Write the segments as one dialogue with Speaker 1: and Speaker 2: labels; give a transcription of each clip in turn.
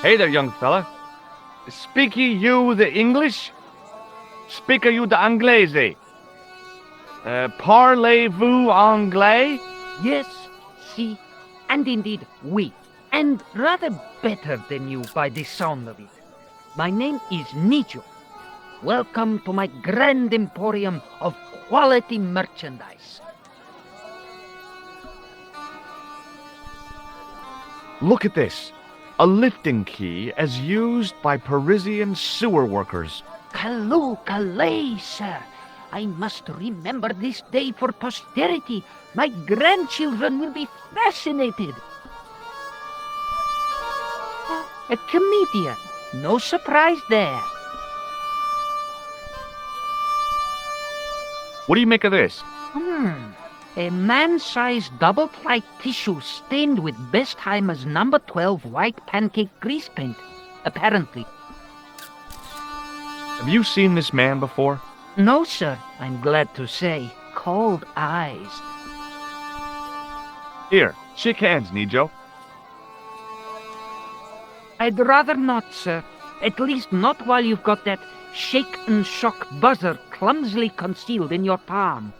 Speaker 1: Hey there, young fella. Speak ye you the English? Speak you the Anglaise? Parlez-vous anglais?
Speaker 2: Yes, si, and indeed oui, and rather better than you by the sound of it. My name is Nico. Welcome to my grand emporium of quality merchandise.
Speaker 1: Look at this. A lifting key as used by Parisian sewer workers.
Speaker 2: Calais, sir. I must remember this day for posterity. My grandchildren will be fascinated. A comedian. No surprise there.
Speaker 1: What do you make of this?
Speaker 2: A man-sized double-ply tissue stained with Bestheimer's number 12 white pancake grease paint, apparently.
Speaker 1: Have you seen this man before?
Speaker 2: No, sir, I'm glad to say. Cold eyes.
Speaker 1: Here, shake hands, Nijo.
Speaker 2: I'd rather not, sir. At least not while you've got that shake and shock buzzer clumsily concealed in your palm.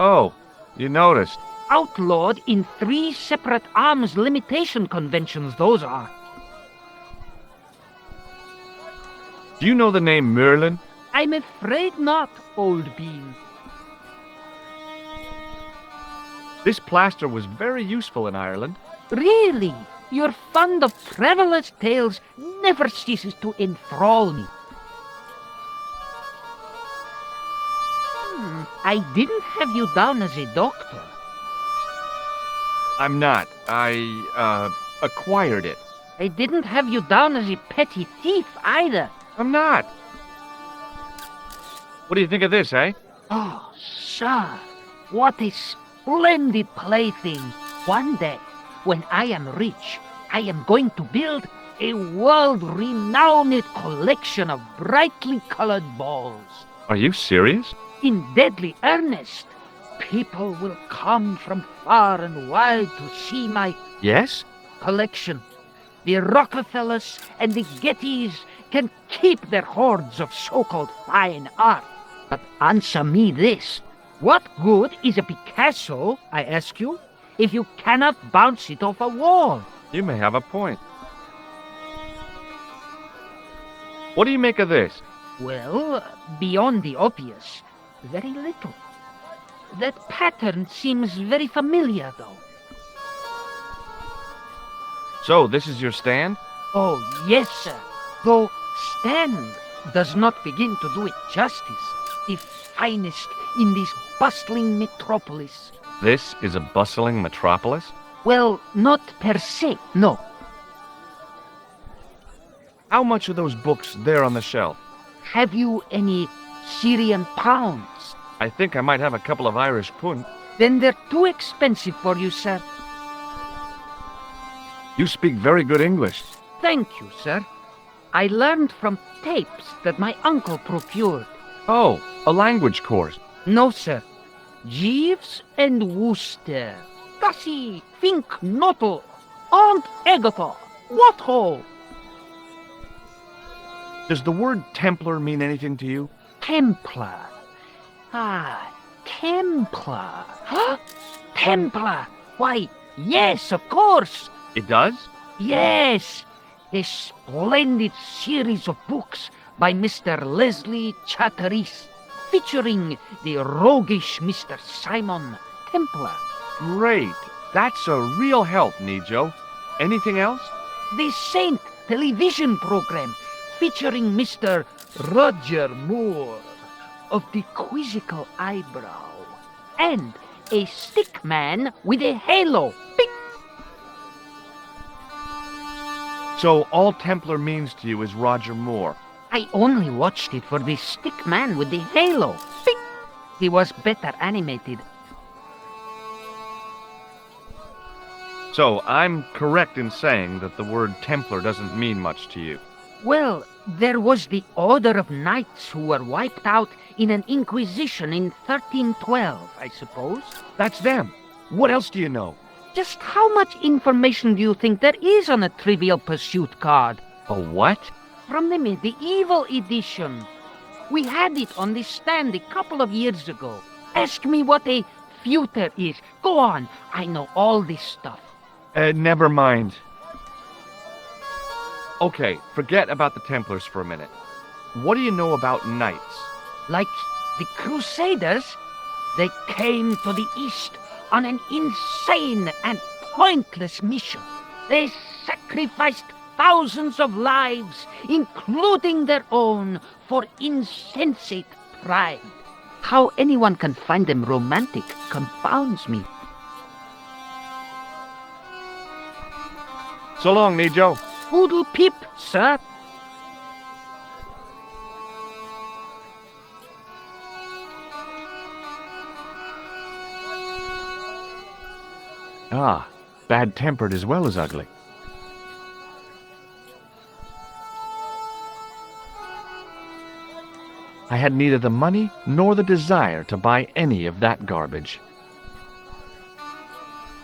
Speaker 1: Oh, you noticed.
Speaker 2: Outlawed in 3 separate arms limitation conventions, those are.
Speaker 1: Do you know the name Merlin?
Speaker 2: I'm afraid not, old bean.
Speaker 1: This plaster was very useful in Ireland.
Speaker 2: Really? Your fund of travelers' tales never ceases to enthrall me. I didn't have you down as a doctor.
Speaker 1: I'm not. I acquired it.
Speaker 2: I didn't have you down as a petty thief either.
Speaker 1: I'm not. What do you think of this, eh?
Speaker 2: Oh, sir, what a splendid plaything. One day, when I am rich, I am going to build a world-renowned collection of brightly colored balls.
Speaker 1: Are you serious?
Speaker 2: In deadly earnest. People will come from far and wide to see my
Speaker 1: Yes?
Speaker 2: collection. The Rockefellers and the Gettys can keep their hoards of so-called fine art. But answer me this. What good is a Picasso, I ask you, if you cannot bounce it off a wall?
Speaker 1: You may have a point. What do you make of this?
Speaker 2: Well, beyond the obvious, very little. That pattern seems very familiar, though.
Speaker 1: So, this is your stand?
Speaker 2: Oh, yes, sir. Though stand does not begin to do it justice. The finest in this bustling metropolis.
Speaker 1: This is a bustling metropolis?
Speaker 2: Well, not per se, no.
Speaker 1: How much are those books there on the shelf?
Speaker 2: Have you any Syrian pounds?
Speaker 1: I think I might have a couple of Irish pund.
Speaker 2: Then they're too expensive for you, sir.
Speaker 1: You speak very good English.
Speaker 2: Thank you, sir. I learned from tapes that my uncle procured.
Speaker 1: Oh, a language course.
Speaker 2: No, sir. Jeeves and Wooster. Gussie, Fink, Noto, Aunt Agatha. What ho?
Speaker 1: Does the word Templar mean anything to you?
Speaker 2: Templar. Ah, Templar. Huh? Templar. Why, yes, of course.
Speaker 1: It does?
Speaker 2: Yes. A splendid series of books by Mr. Leslie Chatteris, featuring the roguish Mr. Simon Templar.
Speaker 1: Great. That's a real help, Nijo. Anything else?
Speaker 2: The Saint television program, featuring Mr. Roger Moore of the quizzical eyebrow, and a stick man with a halo. Bing!
Speaker 1: So all Templar means to you is Roger Moore.
Speaker 2: I only watched it for the stick man with the halo. Bing! He was better animated.
Speaker 1: So I'm correct in saying that the word Templar doesn't mean much to you.
Speaker 2: Well, there was the Order of Knights who were wiped out in an Inquisition in 1312, I suppose.
Speaker 1: That's them. What else do you know?
Speaker 2: Just how much information do you think there is on a Trivial Pursuit card?
Speaker 1: A what?
Speaker 2: From the medieval edition. We had it on the stand a couple of years ago. Ask me what a feuter is. Go on, I know all this stuff.
Speaker 1: Never mind. Okay, forget about the Templars for a minute. What do you know about knights?
Speaker 2: Like the Crusaders, they came to the East on an insane and pointless mission. They sacrificed thousands of lives, including their own, for insensate pride. How anyone can find them romantic confounds me.
Speaker 1: So long, Nico.
Speaker 2: Poodle pip, sir.
Speaker 1: Ah, bad-tempered as well as ugly. I had neither the money nor the desire to buy any of that garbage.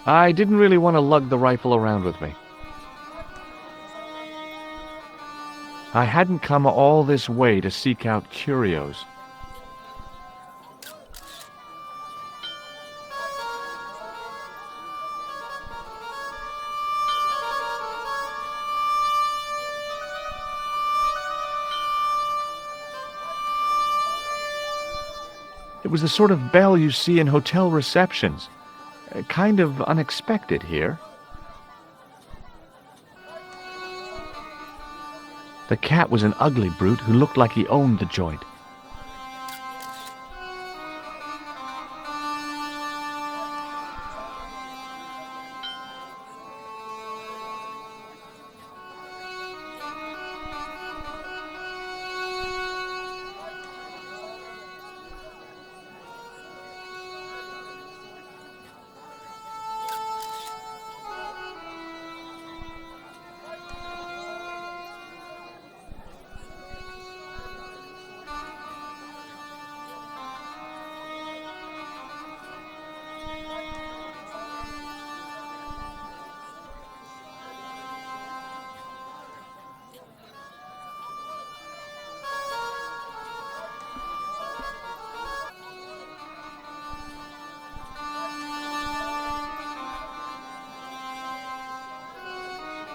Speaker 1: I didn't really want to lug the rifle around with me. I hadn't come all this way to seek out curios. It was the sort of bell you see in hotel receptions. Kind of unexpected here. The cat was an ugly brute who looked like he owned the joint.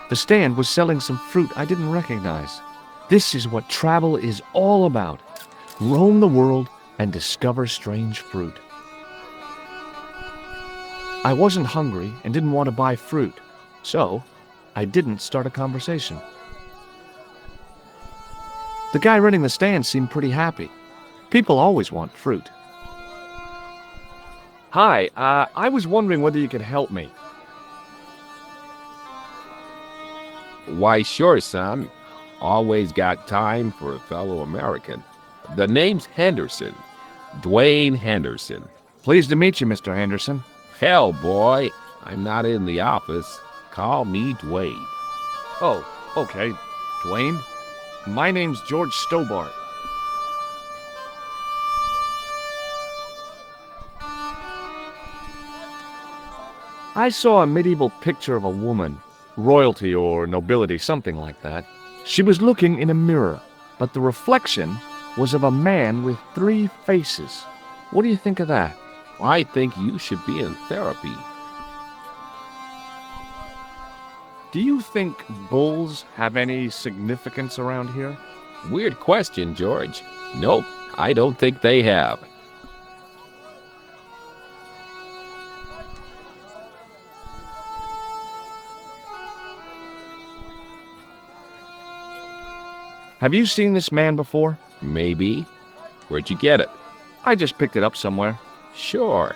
Speaker 1: The stand was selling some fruit I didn't recognize. This is what travel is all about. Roam the world and discover strange fruit. I wasn't hungry and didn't want to buy fruit, so I didn't start a conversation. The guy running the stand seemed pretty happy. People always want fruit. Hi, I was wondering whether you could help me.
Speaker 3: Why, sure, son. Always got time for a fellow American. The name's Henderson. Dwayne Henderson.
Speaker 1: Pleased to meet you, Mr. Henderson.
Speaker 3: Hell, boy, I'm not in the office. Call me Dwayne.
Speaker 1: Oh, okay. Dwayne? My name's George Stobbart. I saw a medieval picture of a woman. Royalty or nobility, something like that. She was looking in a mirror, but the reflection was of a man with 3 faces. What do you think of that?
Speaker 3: I think you should be in therapy.
Speaker 1: Do you think bulls have any significance around here?
Speaker 3: Weird question, George. Nope, I don't think they have.
Speaker 1: Have you seen this man before?
Speaker 3: Maybe. Where'd you get it?
Speaker 1: I just picked it up somewhere.
Speaker 3: Sure.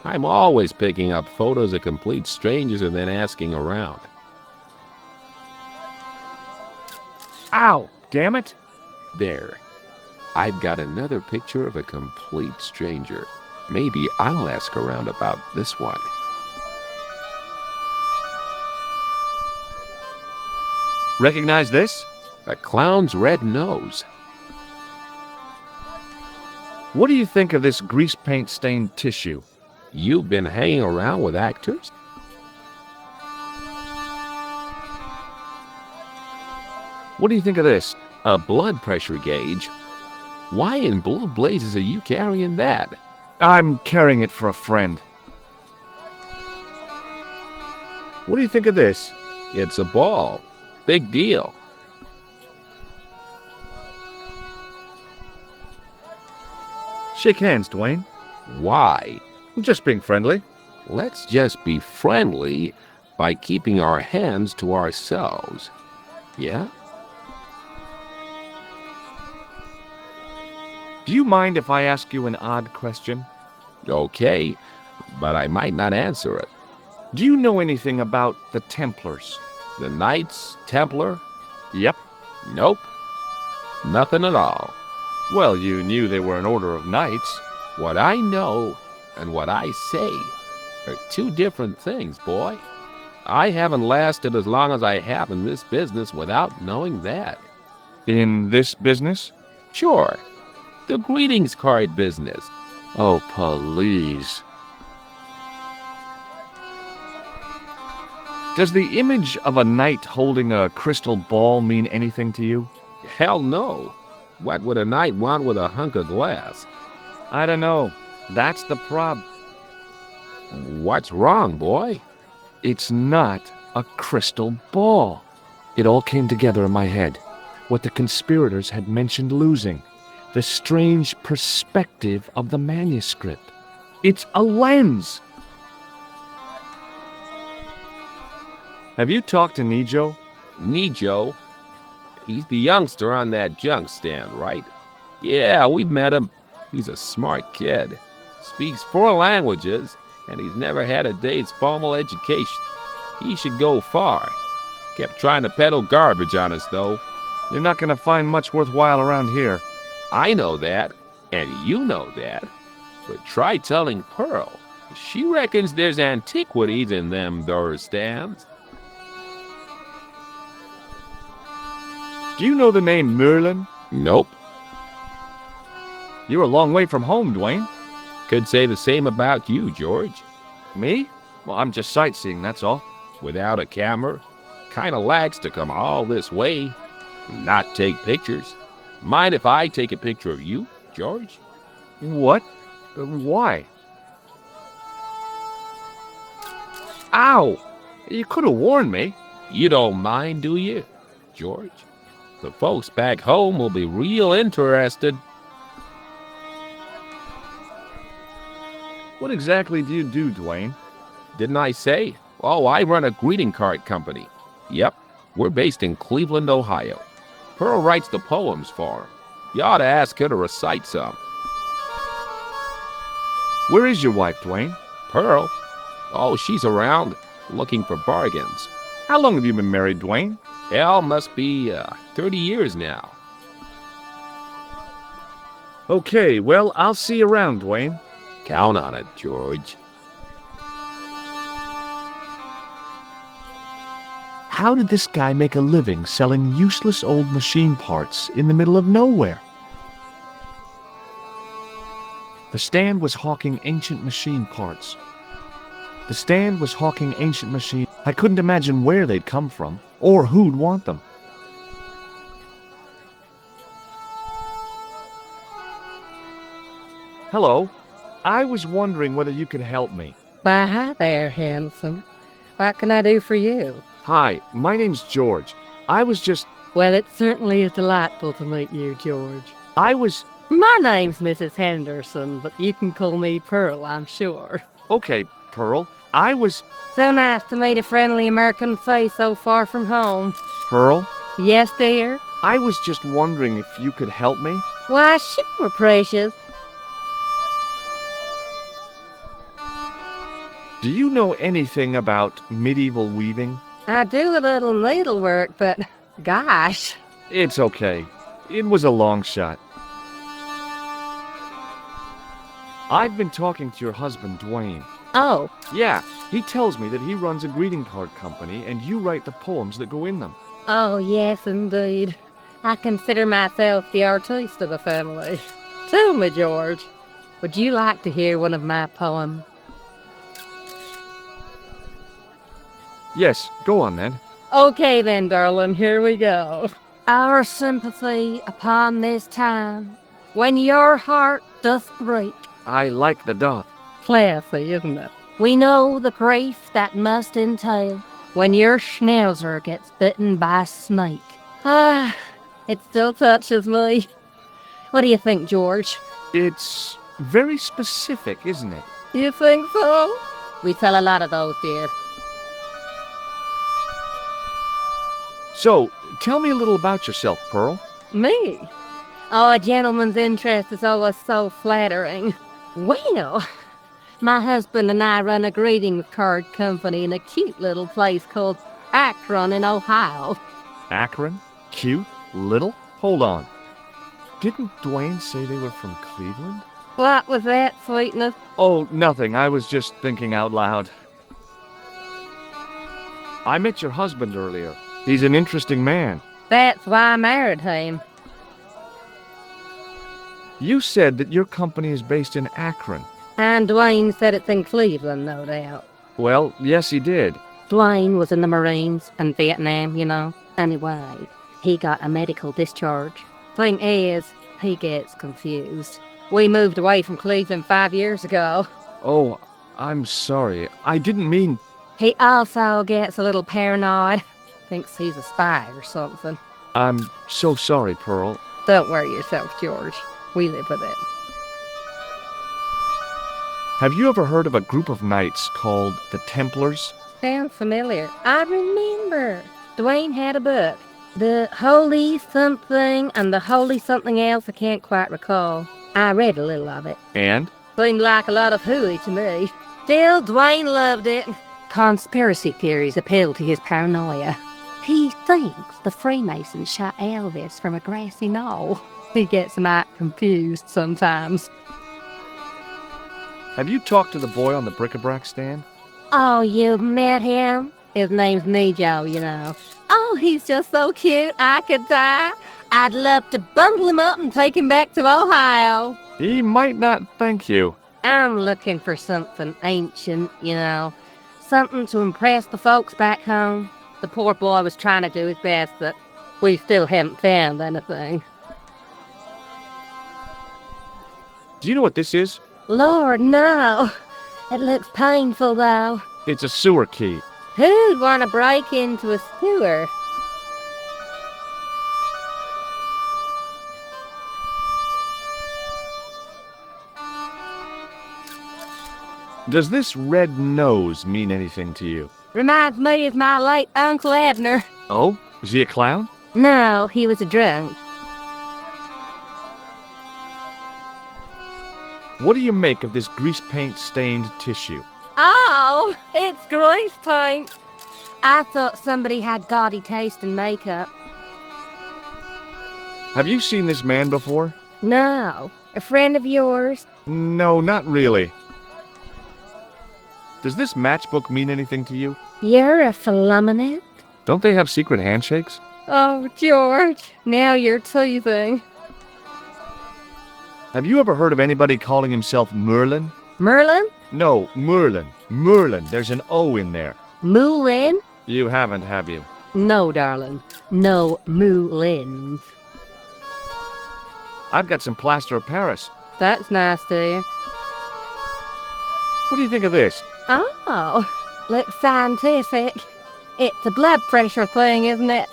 Speaker 3: I'm always picking up photos of complete strangers and then asking around.
Speaker 1: Ow! Damn it!
Speaker 3: There. I've got another picture of a complete stranger. Maybe I'll ask around about this one.
Speaker 1: Recognize this?
Speaker 3: A clown's red nose.
Speaker 1: What do you think of this grease paint stained tissue?
Speaker 3: You've been hanging around with actors?
Speaker 1: What do you think of this?
Speaker 3: A blood pressure gauge? Why in blue blazes are you carrying that?
Speaker 1: I'm carrying it for a friend. What do you think of this?
Speaker 3: It's a ball. Big deal.
Speaker 1: Shake hands, Dwayne.
Speaker 3: Why?
Speaker 1: I'm just being friendly.
Speaker 3: Let's just be friendly by keeping our hands to ourselves. Yeah?
Speaker 1: Do you mind if I ask you an odd question?
Speaker 3: Okay, but I might not answer it.
Speaker 1: Do you know anything about the Templars?
Speaker 3: The Knights Templar?
Speaker 1: Yep.
Speaker 3: Nope. Nothing at all.
Speaker 1: Well, you knew they were an order of knights.
Speaker 3: What I know and what I say are two different things, boy. I haven't lasted as long as I have in this business without knowing that.
Speaker 1: In this business?
Speaker 3: Sure. The greetings card business.
Speaker 1: Oh, please. Does the image of a knight holding a crystal ball mean anything to you?
Speaker 3: Hell no. What would a knight want with a hunk of glass?
Speaker 1: I don't know. That's the prob.
Speaker 3: What's wrong, boy?
Speaker 1: It's not a crystal ball. It all came together in my head. What the conspirators had mentioned losing. The strange perspective of the manuscript. It's a lens. Have you talked to Nico?
Speaker 3: Nico? He's the youngster on that junk stand, right? Yeah, we've met him. He's a smart kid. Speaks 4 languages, and he's never had a day's formal education. He should go far. Kept trying to peddle garbage on us, though.
Speaker 1: You're not going to find much worthwhile around here.
Speaker 3: I know that, and you know that. But try telling Pearl. She reckons there's antiquities in them there stands.
Speaker 1: Do you know the name Merlin?
Speaker 3: Nope.
Speaker 1: You're a long way from home, Dwayne.
Speaker 3: Could say the same about you, George.
Speaker 1: Me? Well, I'm just sightseeing, that's all.
Speaker 3: Without a camera, kinda lax to come all this way, not take pictures. Mind if I take a picture of you, George?
Speaker 1: What? Why?
Speaker 3: Ow!
Speaker 1: You could have warned me.
Speaker 3: You don't mind, do you, George? The folks back home will be real interested.
Speaker 1: What exactly do you do, Dwayne?
Speaker 3: Didn't I say? Oh, I run a greeting card company. Yep, we're based in Cleveland, Ohio. Pearl writes the poems for him. You ought to ask her to recite some.
Speaker 1: Where is your wife, Dwayne?
Speaker 3: Pearl? Oh, she's around, looking for bargains.
Speaker 1: How long have you been married, Dwayne?
Speaker 3: Hell, must be 30 years now.
Speaker 1: Okay, well, I'll see you around, Dwayne.
Speaker 3: Count on it, George.
Speaker 1: How did this guy make a living selling useless old machine parts in the middle of nowhere? The stand was hawking ancient machine parts. The stand was hawking ancient machine. I couldn't imagine where they'd come from, or who'd want them. Hello. I was wondering whether you could help me.
Speaker 4: Why, hi there, handsome. What can I do for you?
Speaker 1: Hi, my name's George. I was just...
Speaker 4: Well, it certainly is delightful to meet you, George.
Speaker 1: My
Speaker 4: name's Mrs. Henderson, but you can call me Pearl, I'm sure.
Speaker 1: Okay, Pearl.
Speaker 4: So nice to meet a friendly American face so far from home.
Speaker 1: Pearl?
Speaker 4: Yes, dear?
Speaker 1: I was just wondering if you could help me.
Speaker 4: Why, sure, precious.
Speaker 1: Do you know anything about medieval weaving?
Speaker 4: I do a little needlework, but gosh.
Speaker 1: It's okay. It was a long shot. I've been talking to your husband, Dwayne.
Speaker 4: Oh,
Speaker 1: Yeah, he tells me that he runs a greeting card company and you write the poems that go in them.
Speaker 4: oh, yes, indeed. I consider myself the artiste of the family. Tell me, George, would you like to hear one of my poems?
Speaker 1: Yes, go on then.
Speaker 4: Okay then, darling, here we go. our sympathy upon this time, when your heart doth break.
Speaker 1: I like the doth.
Speaker 4: Classy, isn't it? We know the grief that must entail when your schnauzer gets bitten by a snake. Ah, it still touches me. What do you think, George?
Speaker 1: It's very specific, isn't it?
Speaker 4: You think so? We sell a lot of those, dear.
Speaker 1: So, tell me a little about yourself, Pearl.
Speaker 4: Me? Oh, a gentleman's interest is always so flattering. Well, my husband and I run a greetings card company in a cute little place called Akron in Ohio.
Speaker 1: Akron? Cute? Little? Hold on. Didn't Dwayne say they were from Cleveland?
Speaker 4: What was that, sweetness?
Speaker 1: Oh, nothing. I was just thinking out loud. I met your husband earlier. He's an interesting man.
Speaker 4: That's why I married him.
Speaker 1: You said that your company is based in Akron.
Speaker 4: And Dwayne said it's in Cleveland, no doubt.
Speaker 1: Well, yes, he did.
Speaker 4: Dwayne was in the Marines and Vietnam, you know. Anyway, he got a medical discharge. Thing is, he gets confused. We moved away from Cleveland 5 years ago.
Speaker 1: Oh, I'm sorry. I didn't mean...
Speaker 4: He also gets a little paranoid. Thinks he's a spy or something.
Speaker 1: I'm so sorry, Pearl.
Speaker 4: Don't worry yourself, George. We live with it.
Speaker 1: Have you ever heard of a group of knights called the Templars?
Speaker 4: Sounds familiar. I remember. Dwayne had a book. The Holy Something and the Holy Something Else I can't quite recall. I read a little of it.
Speaker 1: And?
Speaker 4: Seemed like a lot of hooey to me. Still, Dwayne loved it. Conspiracy theories appeal to his paranoia. He thinks the Freemasons shot Elvis from a grassy knoll. He gets might confused sometimes.
Speaker 1: Have you talked to the boy on the bric-a-brac stand?
Speaker 4: Oh, you've met him? His name's Nico, you know. Oh, he's just so cute, I could die. I'd love to bundle him up and take him back to Ohio.
Speaker 1: He might not thank you.
Speaker 4: I'm looking for something ancient, you know. Something to impress the folks back home. The poor boy was trying to do his best, but we still haven't found anything.
Speaker 1: Do you know what this is?
Speaker 4: Lord, no. It looks painful, though.
Speaker 1: It's a sewer key.
Speaker 4: Who'd want to break into a sewer?
Speaker 1: Does this red nose mean anything to you?
Speaker 4: Reminds me of my late Uncle Abner.
Speaker 1: Oh? Is he a clown?
Speaker 4: No, he was a drunk.
Speaker 1: What do you make of this grease paint stained tissue?
Speaker 4: Oh, it's grease paint. I thought somebody had gaudy taste in makeup.
Speaker 1: Have you seen this man before?
Speaker 4: No. A friend of yours?
Speaker 1: No, not really. Does this matchbook mean anything to you?
Speaker 4: You're a phenomenon?
Speaker 1: Don't they have secret handshakes?
Speaker 4: Oh, George, now you're teasing.
Speaker 1: Have you ever heard of anybody calling himself Merlin?
Speaker 4: Merlin?
Speaker 1: No, Merlin. Merlin. There's an O in there.
Speaker 4: Moulin?
Speaker 1: You haven't, have you?
Speaker 4: No, darling. No Moulins.
Speaker 1: I've got some plaster of Paris.
Speaker 4: That's nice, dear.
Speaker 1: What do you think of this?
Speaker 4: Oh, looks scientific. It's a blood pressure thing, isn't it?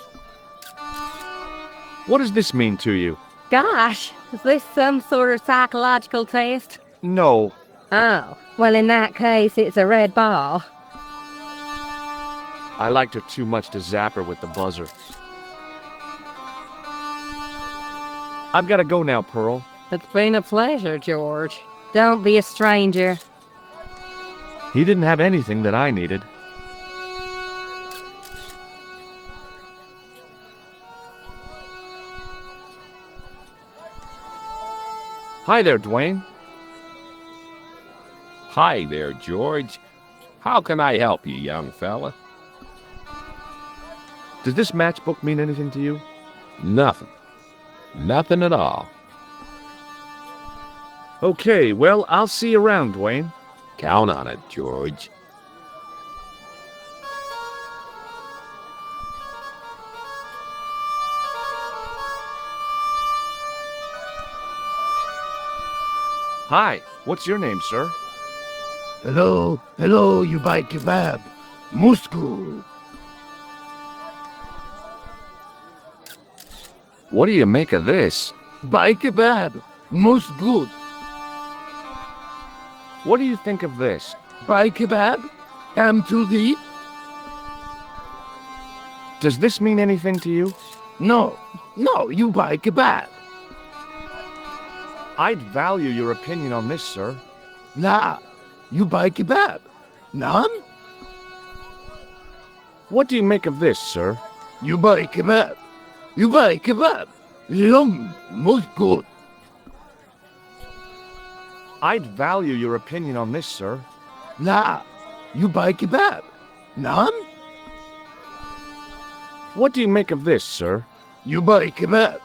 Speaker 1: What does this mean to you?
Speaker 4: Gosh, is this some sort of psychological test?
Speaker 1: No.
Speaker 4: Oh, well in that case it's a red ball.
Speaker 1: I liked her too much to zap her with the buzzer. I've got to go now, Pearl.
Speaker 4: It's been a pleasure, George. Don't be a stranger.
Speaker 1: He didn't have anything that I needed. Hi there, Dwayne.
Speaker 3: Hi there, George. How can I help you, young fella?
Speaker 1: Does this matchbook mean anything to you?
Speaker 3: Nothing. Nothing at all.
Speaker 1: Okay, well, I'll see you around, Dwayne.
Speaker 3: Count on it, George.
Speaker 1: Hi, what's your name, sir?
Speaker 5: Hello, you buy kebab. Musku.
Speaker 1: What do you make of this?
Speaker 5: Buy kebab. Most good.
Speaker 1: What do you think of this?
Speaker 5: Buy kebab. Am to thee.
Speaker 1: Does this mean anything to you?
Speaker 5: No, you buy kebab.
Speaker 1: I'd value your opinion on this, sir.
Speaker 5: Nah, you buy kebab. None?
Speaker 1: What do you make of this, sir?
Speaker 5: You buy kebab. You buy kebab. Yum, most good.
Speaker 1: I'd value your opinion on this, sir.
Speaker 5: Nah, you buy kebab. None?
Speaker 1: What do you make of this, sir?
Speaker 5: You buy kebab.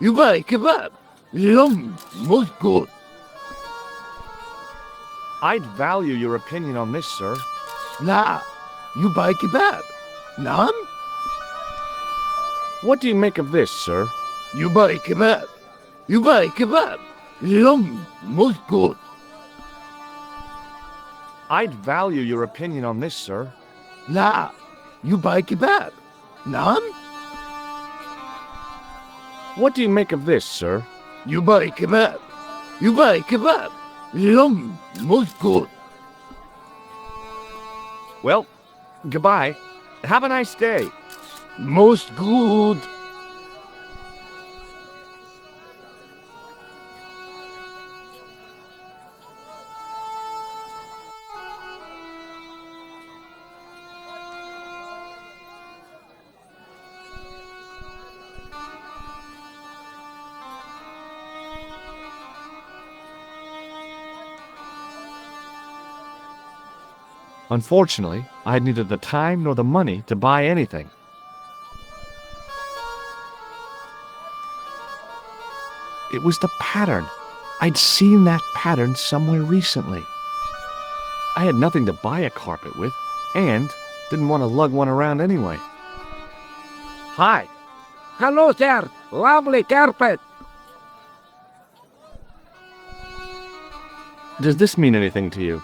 Speaker 5: You buy kebab. Yum, most good.
Speaker 1: I'd value your opinion on this, sir.
Speaker 5: Nah, you buy kebab. None?
Speaker 1: What do you make of this, sir?
Speaker 5: You buy kebab. You buy kebab. Yum, most good.
Speaker 1: I'd value your opinion on this, sir.
Speaker 5: Nah, you buy kebab. None?
Speaker 1: What do you make of this, sir?
Speaker 5: You buy kebab. You buy kebab. Yum, most good.
Speaker 1: Well, goodbye. Have a nice day.
Speaker 5: Most good.
Speaker 1: Unfortunately, I had neither the time nor the money to buy anything. It was the pattern. I'd seen that pattern somewhere recently. I had nothing to buy a carpet with, and didn't want to lug one around anyway. Hi.
Speaker 2: Hello, sir. Lovely carpet.
Speaker 1: Does this mean anything to you?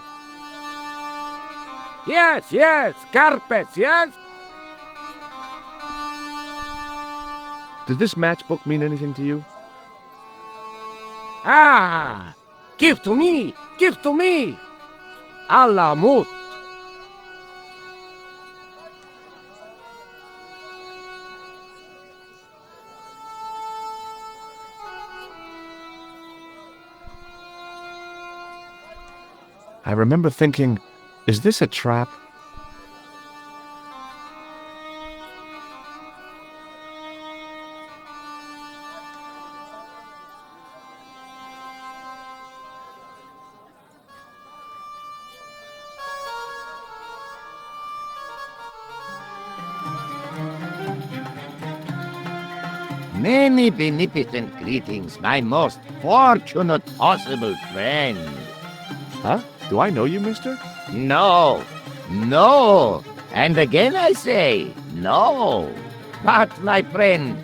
Speaker 2: Yes, carpets, yes.
Speaker 1: Does this matchbook mean anything to you?
Speaker 2: Ah, give to me. Allah mut.
Speaker 1: I remember thinking, is this a trap?
Speaker 6: Many beneficent greetings, my most fortunate possible friend.
Speaker 1: Huh? Do I know you, mister?
Speaker 6: No. And again I say, no. But, my friend,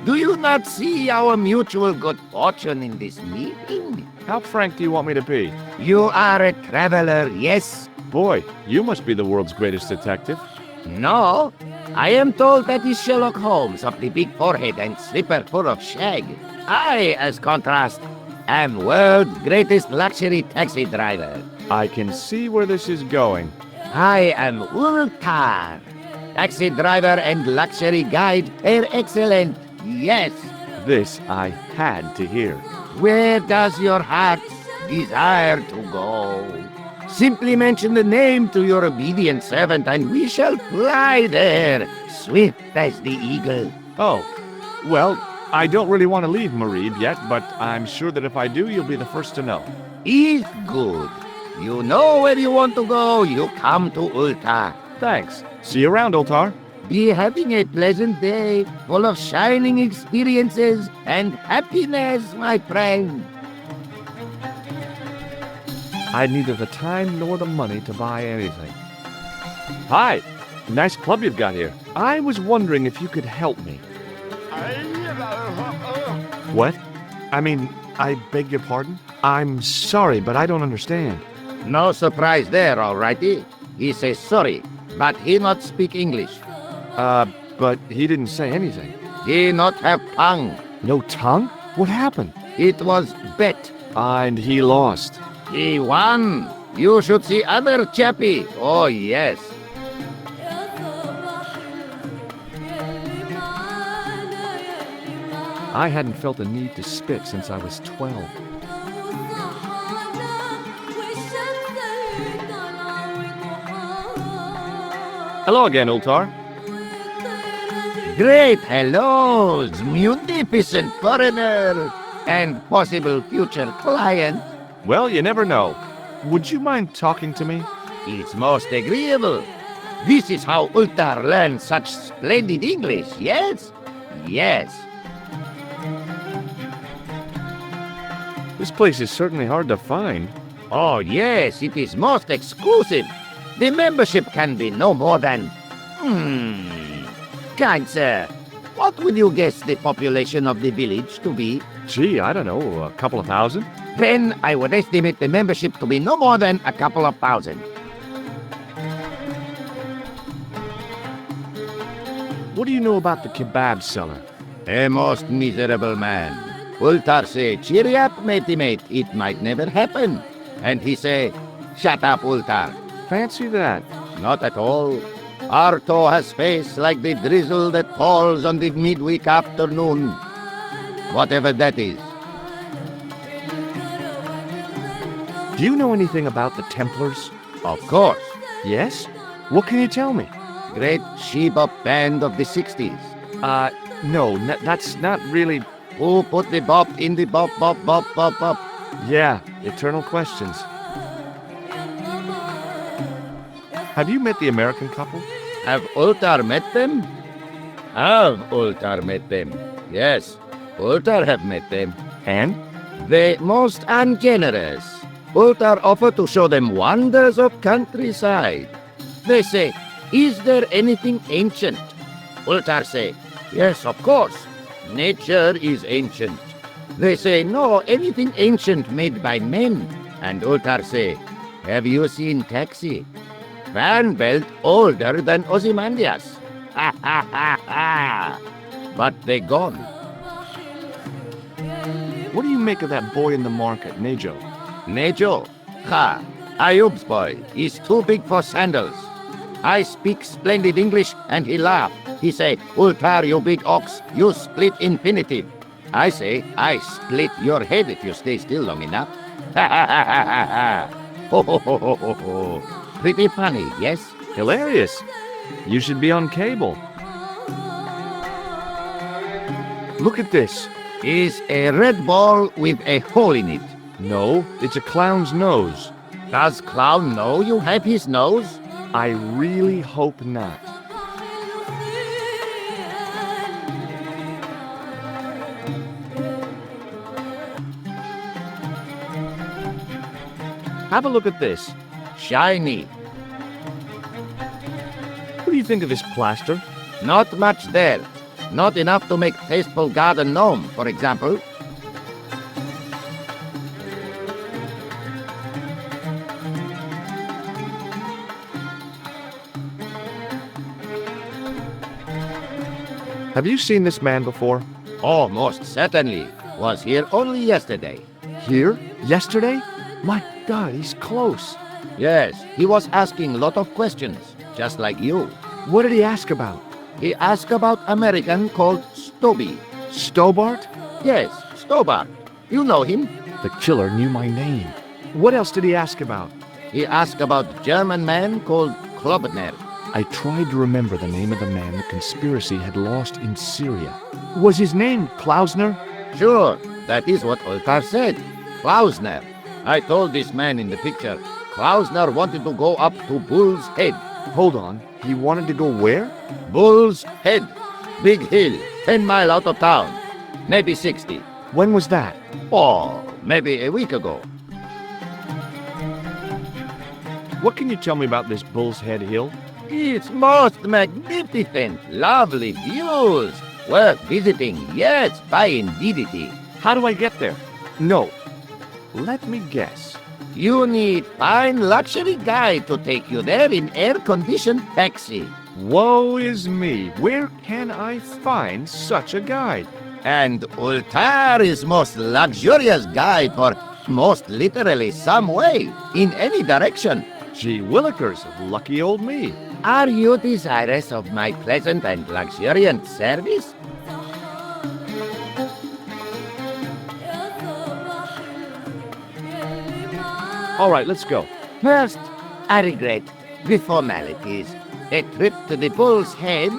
Speaker 6: do you not see our mutual good fortune in this meeting?
Speaker 1: How frank do you want me to be?
Speaker 6: You are a traveler, yes?
Speaker 1: Boy, you must be the world's greatest detective.
Speaker 6: No. I am told that is Sherlock Holmes of the big forehead and slipper full of shag. I, as contrast, am world's greatest luxury taxi driver.
Speaker 1: I can see where this is going.
Speaker 6: I am Ultar. Taxi driver and luxury guide are excellent, yes.
Speaker 1: This I had to hear.
Speaker 6: Where does your heart desire to go? Simply mention the name to your obedient servant and we shall fly there, swift as the eagle.
Speaker 1: Oh, well, I don't really want to leave Marib yet, but I'm sure that if I do, you'll be the first to know.
Speaker 6: Is good. You know where you want to go, you come to Ultar.
Speaker 1: Thanks. See you around, Ultar.
Speaker 6: Be having a pleasant day, full of shining experiences and happiness, my friend.
Speaker 1: I had neither the time nor the money to buy anything. Hi, nice club you've got here. I was wondering if you could help me. What? I beg your pardon? I'm sorry, but I don't understand.
Speaker 6: No surprise there, alrighty. He says sorry, but he not speak English.
Speaker 1: But he didn't say anything.
Speaker 6: He not have tongue.
Speaker 1: No tongue? What happened?
Speaker 6: It was bet.
Speaker 1: And he lost.
Speaker 6: He won. You should see other chappie. Oh, yes.
Speaker 1: I hadn't felt a need to spit since I was 12. Hello again, Ultar.
Speaker 6: Great hellos, munificent foreigner, and possible future client.
Speaker 1: Well, you never know. Would you mind talking to me?
Speaker 6: It's most agreeable. This is how Ultar learns such splendid English, yes? Yes.
Speaker 1: This place is certainly hard to find.
Speaker 6: Oh, yes, it is most exclusive. The membership can be no more than... Kind sir, what would you guess the population of the village to be?
Speaker 1: Gee, I don't know, a couple of thousand?
Speaker 6: Then I would estimate the membership to be no more than a couple of thousand.
Speaker 1: What do you know about the kebab seller?
Speaker 6: A most miserable man. Ultar say, cheery up, matey mate, it might never happen. And he say, shut up, Ultar.
Speaker 1: Fancy that.
Speaker 6: Not at all. Arto has face like the drizzle that falls on the midweek afternoon. Whatever that is.
Speaker 1: Do you know anything about the Templars?
Speaker 6: Of course.
Speaker 1: Yes? What can you tell me?
Speaker 6: Great she-bop band of the 60s.
Speaker 1: No, that's not really...
Speaker 6: Who put the bop in the bop, bop, bop, bop, bop?
Speaker 1: Yeah, eternal questions. Have you met the American couple?
Speaker 6: Have Ultar met them? Have Ultar met them? Yes, Ultar have met them.
Speaker 1: And?
Speaker 6: They most ungenerous. Ultar offer to show them wonders of countryside. They say, is there anything ancient? Ultar say, yes, of course. Nature is ancient. They say, no, anything ancient made by men. And Ultar say, have you seen Taxi? Fan belt older than Ozymandias. Ha ha ha ha. But they gone.
Speaker 1: What do you make of that boy in the market, Nejo?
Speaker 6: Nejo? Ha! Ayub's boy. He's too big for sandals. I speak splendid English and he laugh. He say, Ultar, you big ox, you split infinitive. I say, I split your head if you stay still long enough. Ha ha ha ha ha ha. Ho ho ho ho ho ho. Pretty funny, yes?
Speaker 1: Hilarious. You should be on cable. Look at this.
Speaker 6: Is a red ball with a hole in it.
Speaker 1: No, it's a clown's nose.
Speaker 6: Does clown know you have his nose?
Speaker 1: I really hope not. Have a look at this.
Speaker 6: Shiny.
Speaker 1: What do you think of this plaster?
Speaker 6: Not much there. Not enough to make tasteful garden gnome, for example.
Speaker 1: Have you seen this man before?
Speaker 6: Oh, most certainly. Was here only yesterday.
Speaker 1: Here? Yesterday? My God, he's close.
Speaker 6: Yes, he was asking a lot of questions, just like you.
Speaker 1: What did he ask about?
Speaker 6: He asked about American called Stobby.
Speaker 1: Stobbart?
Speaker 6: Yes, Stobbart. You know him.
Speaker 1: The killer knew my name. What else did he ask about?
Speaker 6: He asked about German man called Klausner.
Speaker 1: I tried to remember the name of the man the conspiracy had lost in Syria. Was his name Klausner?
Speaker 6: Sure, that is what Ultar said. Klausner. I told this man in the picture, Klausner wanted to go up to Bull's Head.
Speaker 1: Hold on, he wanted to go where?
Speaker 6: Bull's Head. Big hill, 10 miles out of town. Maybe 60.
Speaker 1: When was that?
Speaker 6: Oh, maybe a week ago.
Speaker 1: What can you tell me about this Bull's Head Hill?
Speaker 6: It's most magnificent. Lovely views. Worth visiting, yes, by indeedity.
Speaker 1: How do I get there? No. Let me guess.
Speaker 6: You need fine luxury guy to take you there in air-conditioned taxi.
Speaker 1: Woe is me. Where can I find such a guide?
Speaker 6: And Ultar is most luxurious guide for most literally some way, in any direction.
Speaker 1: Gee willikers, lucky old me.
Speaker 6: Are you desirous of my pleasant and luxuriant service?
Speaker 1: All right, let's go.
Speaker 6: First, I regret the formalities. A trip to the Bull's Head.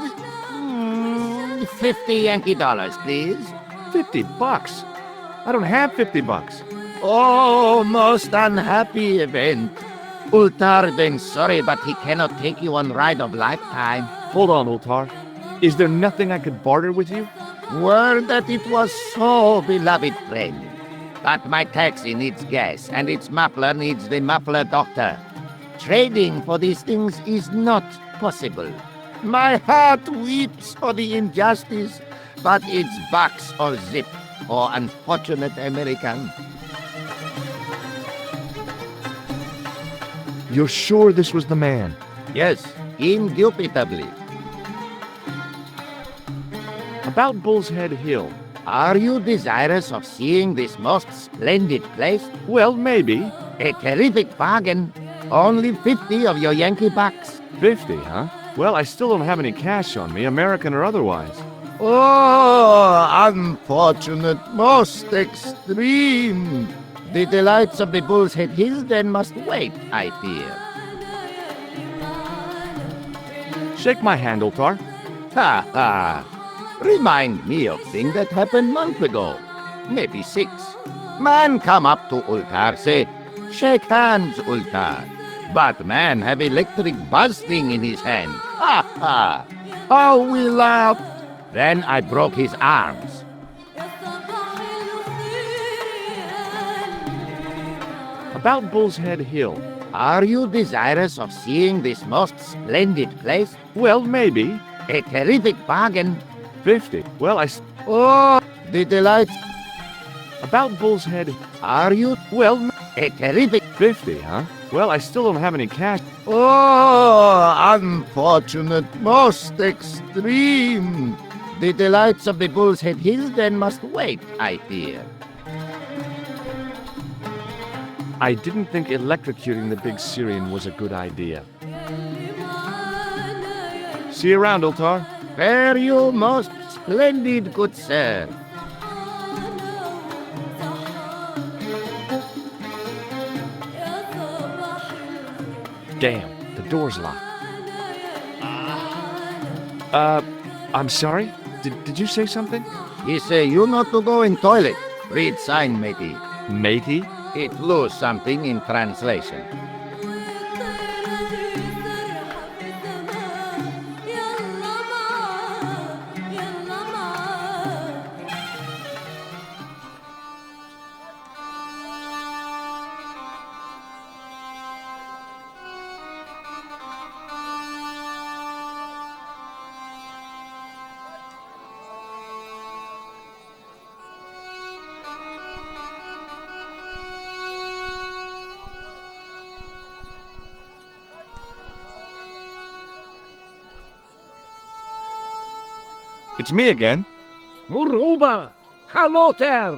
Speaker 6: 50 Yankee dollars, please.
Speaker 1: $50? I don't have $50.
Speaker 6: Oh, most unhappy event. Ultar being sorry, but he cannot take you on ride of lifetime.
Speaker 1: Hold on, Ultar. Is there nothing I could barter with you?
Speaker 6: Word that it was so, beloved friend. But my taxi needs gas, and its muffler needs the muffler doctor. Trading for these things is not possible. My heart weeps for the injustice, but it's bucks or zip, or unfortunate American.
Speaker 1: You're sure this was the man?
Speaker 6: Yes, indubitably.
Speaker 1: About Bull's Head Hill.
Speaker 6: Are you desirous of seeing this most splendid place?
Speaker 1: Well, maybe.
Speaker 6: A terrific bargain. Only 50 of your Yankee bucks.
Speaker 1: 50, huh? Well, I still don't have any cash on me, American or otherwise.
Speaker 6: Oh, unfortunate, most extreme. The delights of the Bull's Head Hill then must wait, I fear.
Speaker 1: Shake my hand, Ultar.
Speaker 6: Ha ha. Remind me of things that happened month ago. Maybe 6. Man come up to Ultar, say, shake hands, Ultar. But man have electric bustling in his hand. Ha ha. How we laughed. Then I broke his arms.
Speaker 1: About Bull's Head Hill.
Speaker 6: Are you desirous of seeing this most splendid place?
Speaker 1: Well, maybe.
Speaker 6: A terrific bargain.
Speaker 1: 50. Well,
Speaker 6: Oh, the delights.
Speaker 1: About Bull's Head.
Speaker 6: Are you?
Speaker 1: Well,
Speaker 6: A terrific.
Speaker 1: 50, huh? Well, I still don't have any cash.
Speaker 6: Oh, unfortunate, most extreme. The delights of the Bull's Head Hill then must wait, I fear.
Speaker 1: I didn't think electrocuting the big Syrian was a good idea. See you around, Ultar.
Speaker 6: Fare you most splendid, good sir.
Speaker 1: Damn, the door's locked. I'm sorry? Did you say something?
Speaker 6: He say you not to go in toilet. Read sign, matey.
Speaker 1: Matey?
Speaker 6: It lose something in translation.
Speaker 1: It's me again.
Speaker 7: Muruba! Hello there!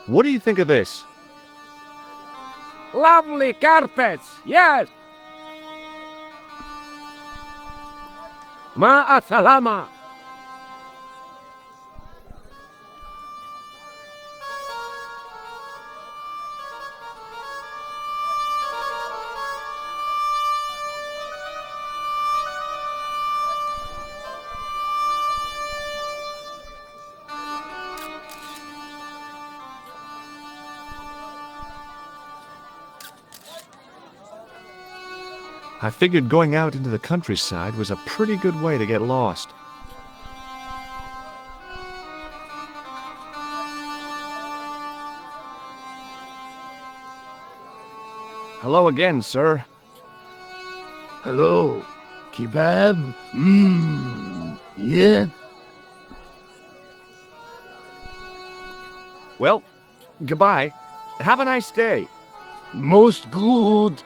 Speaker 1: What do you think of this?
Speaker 7: Lovely carpets, yes! Ma'asalama!
Speaker 1: I figured going out into the countryside was a pretty good way to get lost. Hello again, sir.
Speaker 5: Hello. Kebab? Yeah.
Speaker 1: Well, goodbye. Have a nice day.
Speaker 5: Most good.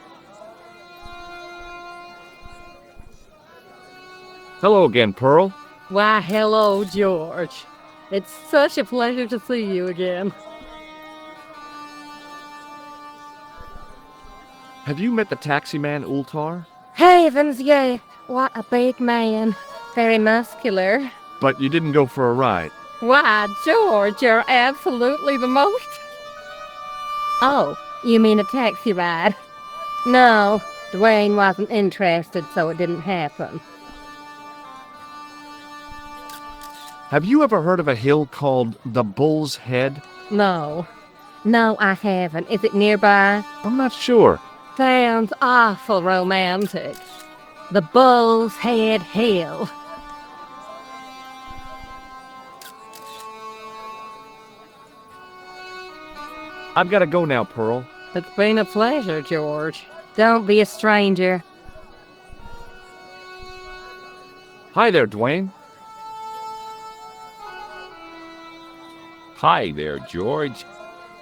Speaker 1: Hello again, Pearl.
Speaker 4: Why, hello, George. It's such a pleasure to see you again.
Speaker 1: Have you met the taxi man, Ultar?
Speaker 4: Heavens, yeah. What a big man. Very muscular.
Speaker 1: But you didn't go for a ride.
Speaker 4: Why, George, you're absolutely the most. Oh, you mean a taxi ride? No, Dwayne wasn't interested, so it didn't happen.
Speaker 1: Have you ever heard of a hill called the Bull's Head?
Speaker 4: No. No, I haven't. Is it nearby?
Speaker 1: I'm not sure.
Speaker 4: Sounds awful romantic. The Bull's Head Hill.
Speaker 1: I've got to go now, Pearl.
Speaker 4: It's been a pleasure, George. Don't be a stranger.
Speaker 1: Hi there, Dwayne.
Speaker 3: Hi there, George.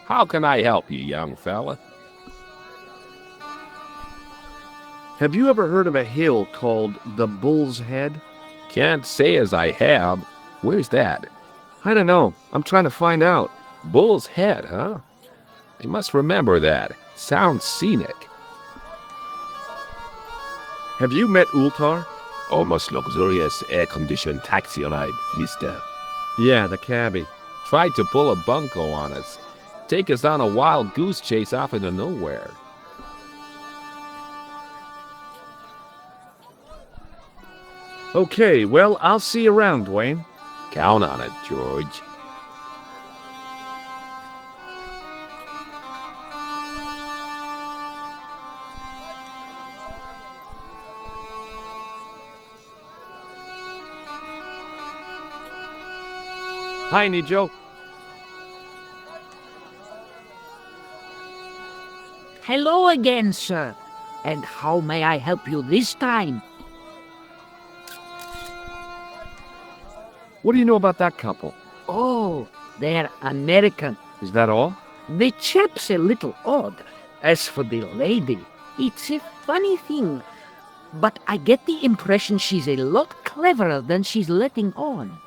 Speaker 3: How can I help you, young fella?
Speaker 1: Have you ever heard of a hill called the Bull's Head?
Speaker 3: Can't say as I have. Where's that?
Speaker 1: I don't know. I'm trying to find out.
Speaker 3: Bull's Head, huh? I must remember that. Sounds scenic.
Speaker 1: Have you met Ultar?
Speaker 3: Almost luxurious air-conditioned taxi ride, mister.
Speaker 1: Yeah, the cabbie.
Speaker 3: Tried to pull a bunco on us. Take us on a wild goose chase off into nowhere.
Speaker 1: Okay, well, I'll see you around, Dwayne.
Speaker 3: Count on it, George.
Speaker 1: Hi, Nico.
Speaker 2: Hello again, sir. And how may I help you this time?
Speaker 1: What do you know about that couple?
Speaker 2: Oh, they're American.
Speaker 1: Is that all?
Speaker 2: The chap's a little odd. As for the lady, it's a funny thing. But I get the impression she's a lot cleverer than she's letting on.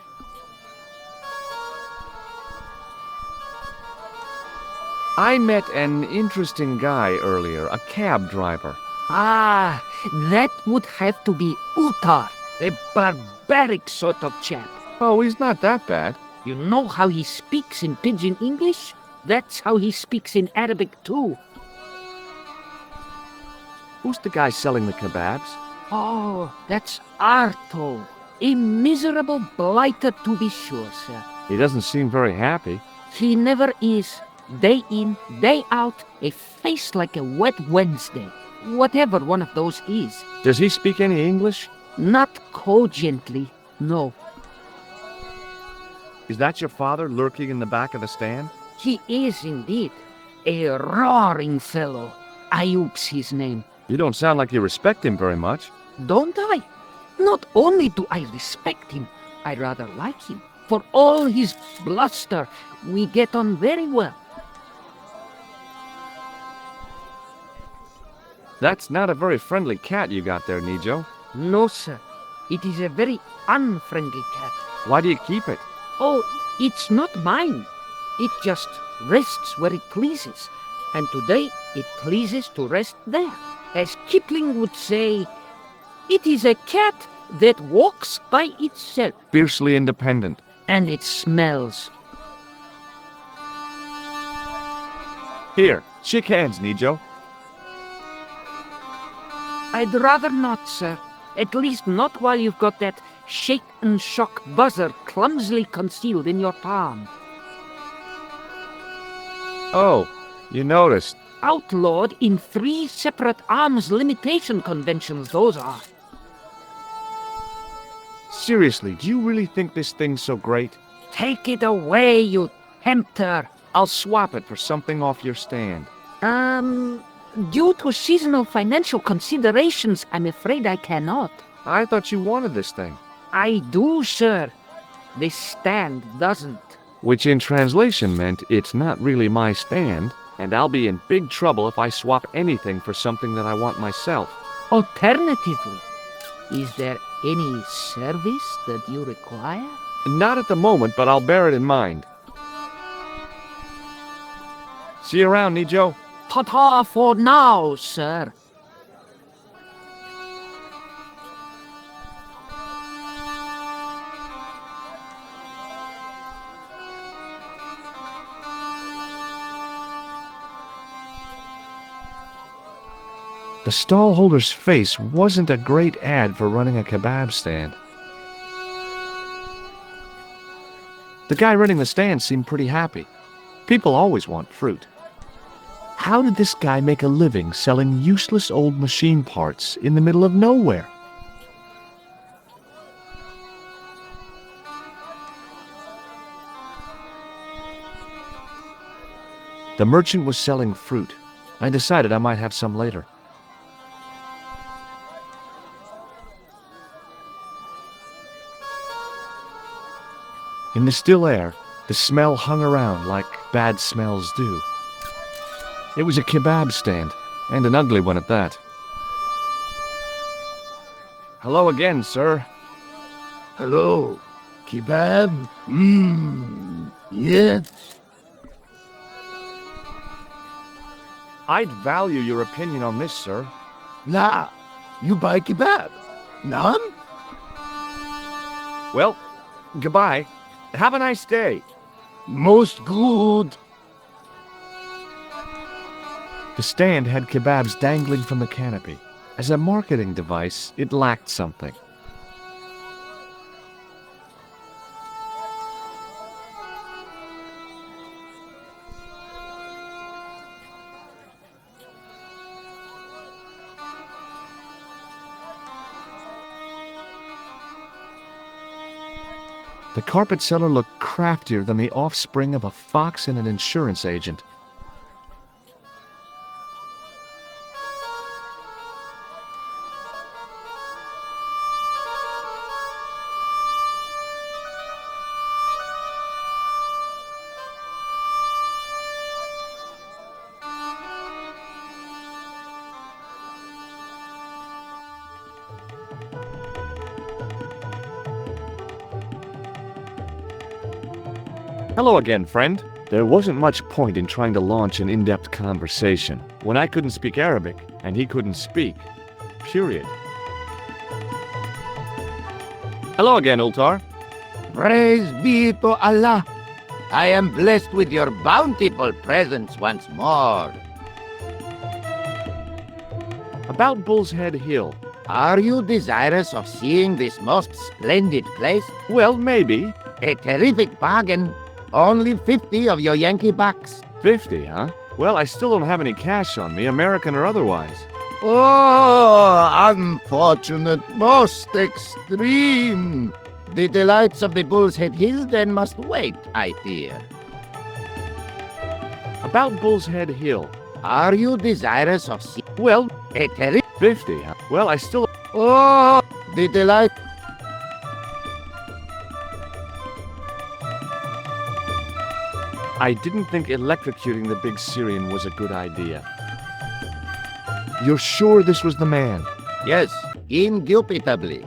Speaker 1: I met an interesting guy earlier, a cab driver.
Speaker 2: Ah, that would have to be Utar, a barbaric sort of chap.
Speaker 1: Oh, he's not that bad.
Speaker 2: You know how he speaks in Pidgin English? That's how he speaks in Arabic too.
Speaker 1: Who's the guy selling the kebabs?
Speaker 2: Oh, that's Arto. A miserable blighter to be sure, sir.
Speaker 1: He doesn't seem very happy.
Speaker 2: He never is. Day in, day out, a face like a wet Wednesday. Whatever one of those is.
Speaker 1: Does he speak any English?
Speaker 2: Not cogently, no.
Speaker 1: Is that your father lurking in the back of the stand?
Speaker 2: He is indeed. A roaring fellow. Ayub's his name.
Speaker 1: You don't sound like you respect him very much.
Speaker 2: Don't I? Not only do I respect him, I rather like him. For all his bluster, we get on very well.
Speaker 1: That's not a very friendly cat you got there, Nijo.
Speaker 2: No, sir. It is a very unfriendly cat.
Speaker 1: Why do you keep it?
Speaker 2: Oh, it's not mine. It just rests where it pleases. And today it pleases to rest there. As Kipling would say, it is a cat that walks by itself.
Speaker 1: Fiercely independent.
Speaker 2: And it smells.
Speaker 1: Here, shake hands, Nijo.
Speaker 2: I'd rather not, sir. At least not while you've got that shake and shock buzzer clumsily concealed in your palm.
Speaker 1: Oh, you noticed.
Speaker 2: Outlawed in 3 separate arms limitation conventions, those are.
Speaker 1: Seriously, do you really think this thing's so great?
Speaker 2: Take it away, you tempter.
Speaker 1: I'll swap it for something off your stand.
Speaker 2: Due to seasonal financial considerations, I'm afraid I cannot.
Speaker 1: I thought you wanted this thing.
Speaker 2: I do, sir. The stand doesn't.
Speaker 1: which in translation meant it's not really my stand, and I'll be in big trouble if I swap anything for something that I want myself.
Speaker 2: Alternatively, is there any service that you require?
Speaker 1: Not at the moment, but I'll bear it in mind. See you around, Nico.
Speaker 2: Ta-ta for now, sir.
Speaker 1: The stallholder's face wasn't a great ad for running a kebab stand. The guy running the stand seemed pretty happy. People always want fruit. How did this guy make a living selling useless old machine parts in the middle of nowhere? The merchant was selling fruit. I decided I might have some later. In the still air, the smell hung around like bad smells do. It was a kebab stand, and an ugly one at that. Hello again, sir.
Speaker 5: Hello. Kebab? Yes.
Speaker 1: I'd value your opinion on this, sir.
Speaker 5: Nah, you buy kebab? None?
Speaker 1: Well, goodbye. Have a nice day.
Speaker 5: Most good.
Speaker 1: The stand had kebabs dangling from the canopy. As a marketing device, it lacked something. The carpet seller looked craftier than the offspring of a fox and an insurance agent. Hello again, friend. There wasn't much point in trying to launch an in-depth conversation when I couldn't speak Arabic and he couldn't speak. Period. Hello again, Ultar.
Speaker 6: Praise be to Allah. I am blessed with your bountiful presence once more.
Speaker 1: About Bull's Head Hill.
Speaker 6: Are you desirous of seeing this most splendid place?
Speaker 1: Well, maybe.
Speaker 6: A terrific bargain. Only 50 of your Yankee bucks.
Speaker 1: 50, huh? Well, I still don't have any cash on me, American or otherwise.
Speaker 6: Oh, unfortunate, most extreme. The delights of the Bull's Head Hills then must wait, I fear.
Speaker 1: About Bull's Head Hill.
Speaker 6: Are you desirous of seeing?
Speaker 1: Well,
Speaker 6: A terrific.
Speaker 1: 50, huh? Well, I still...
Speaker 6: Oh, the delight.
Speaker 1: I didn't think electrocuting the big Syrian was a good idea. You're sure this was the man?
Speaker 6: Yes, indubitably.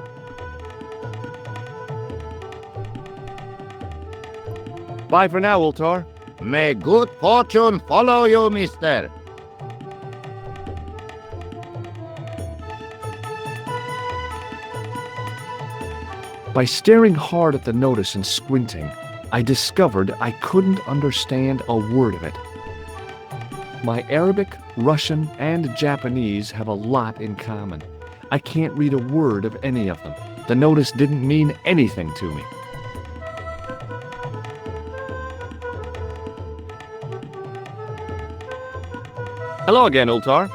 Speaker 1: Bye for now, Ultar.
Speaker 6: May good fortune follow you, mister.
Speaker 1: By staring hard at the notice and squinting, I discovered I couldn't understand a word of it. My Arabic, Russian, and Japanese have a lot in common. I can't read a word of any of them. The notice didn't mean anything to me. Hello again, Ultar.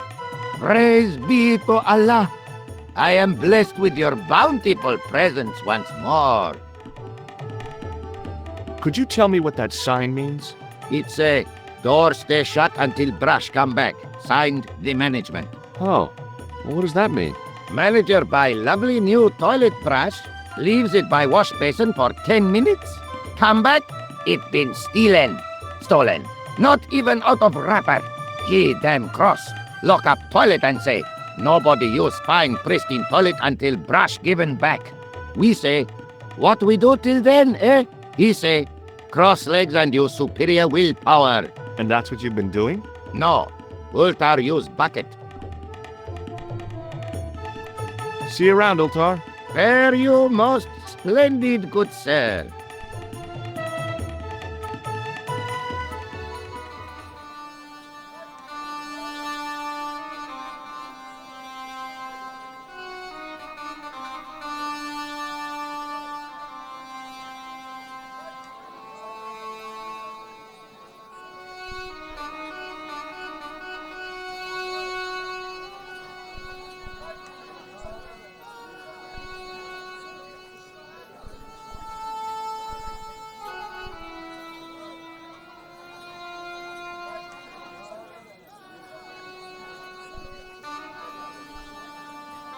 Speaker 6: Praise be to Allah. I am blessed with your bountiful presence once more.
Speaker 1: Could you tell me what that sign means?
Speaker 6: It's a door stay shut until brush come back. Signed, the management.
Speaker 1: Oh, well, what does that mean?
Speaker 6: Manager buy lovely new toilet brush, leaves it by wash basin for 10 minutes, come back, It been stolen. Not even out of wrapper. He damn cross. Lock up toilet and say, nobody use fine pristine toilet until brush given back. We say, what we do till then, eh? He say, cross legs and use superior willpower.
Speaker 1: And that's what you've been doing?
Speaker 6: No, Ultar use bucket.
Speaker 1: See you around, Ultar.
Speaker 6: Fare you most splendid, good sir.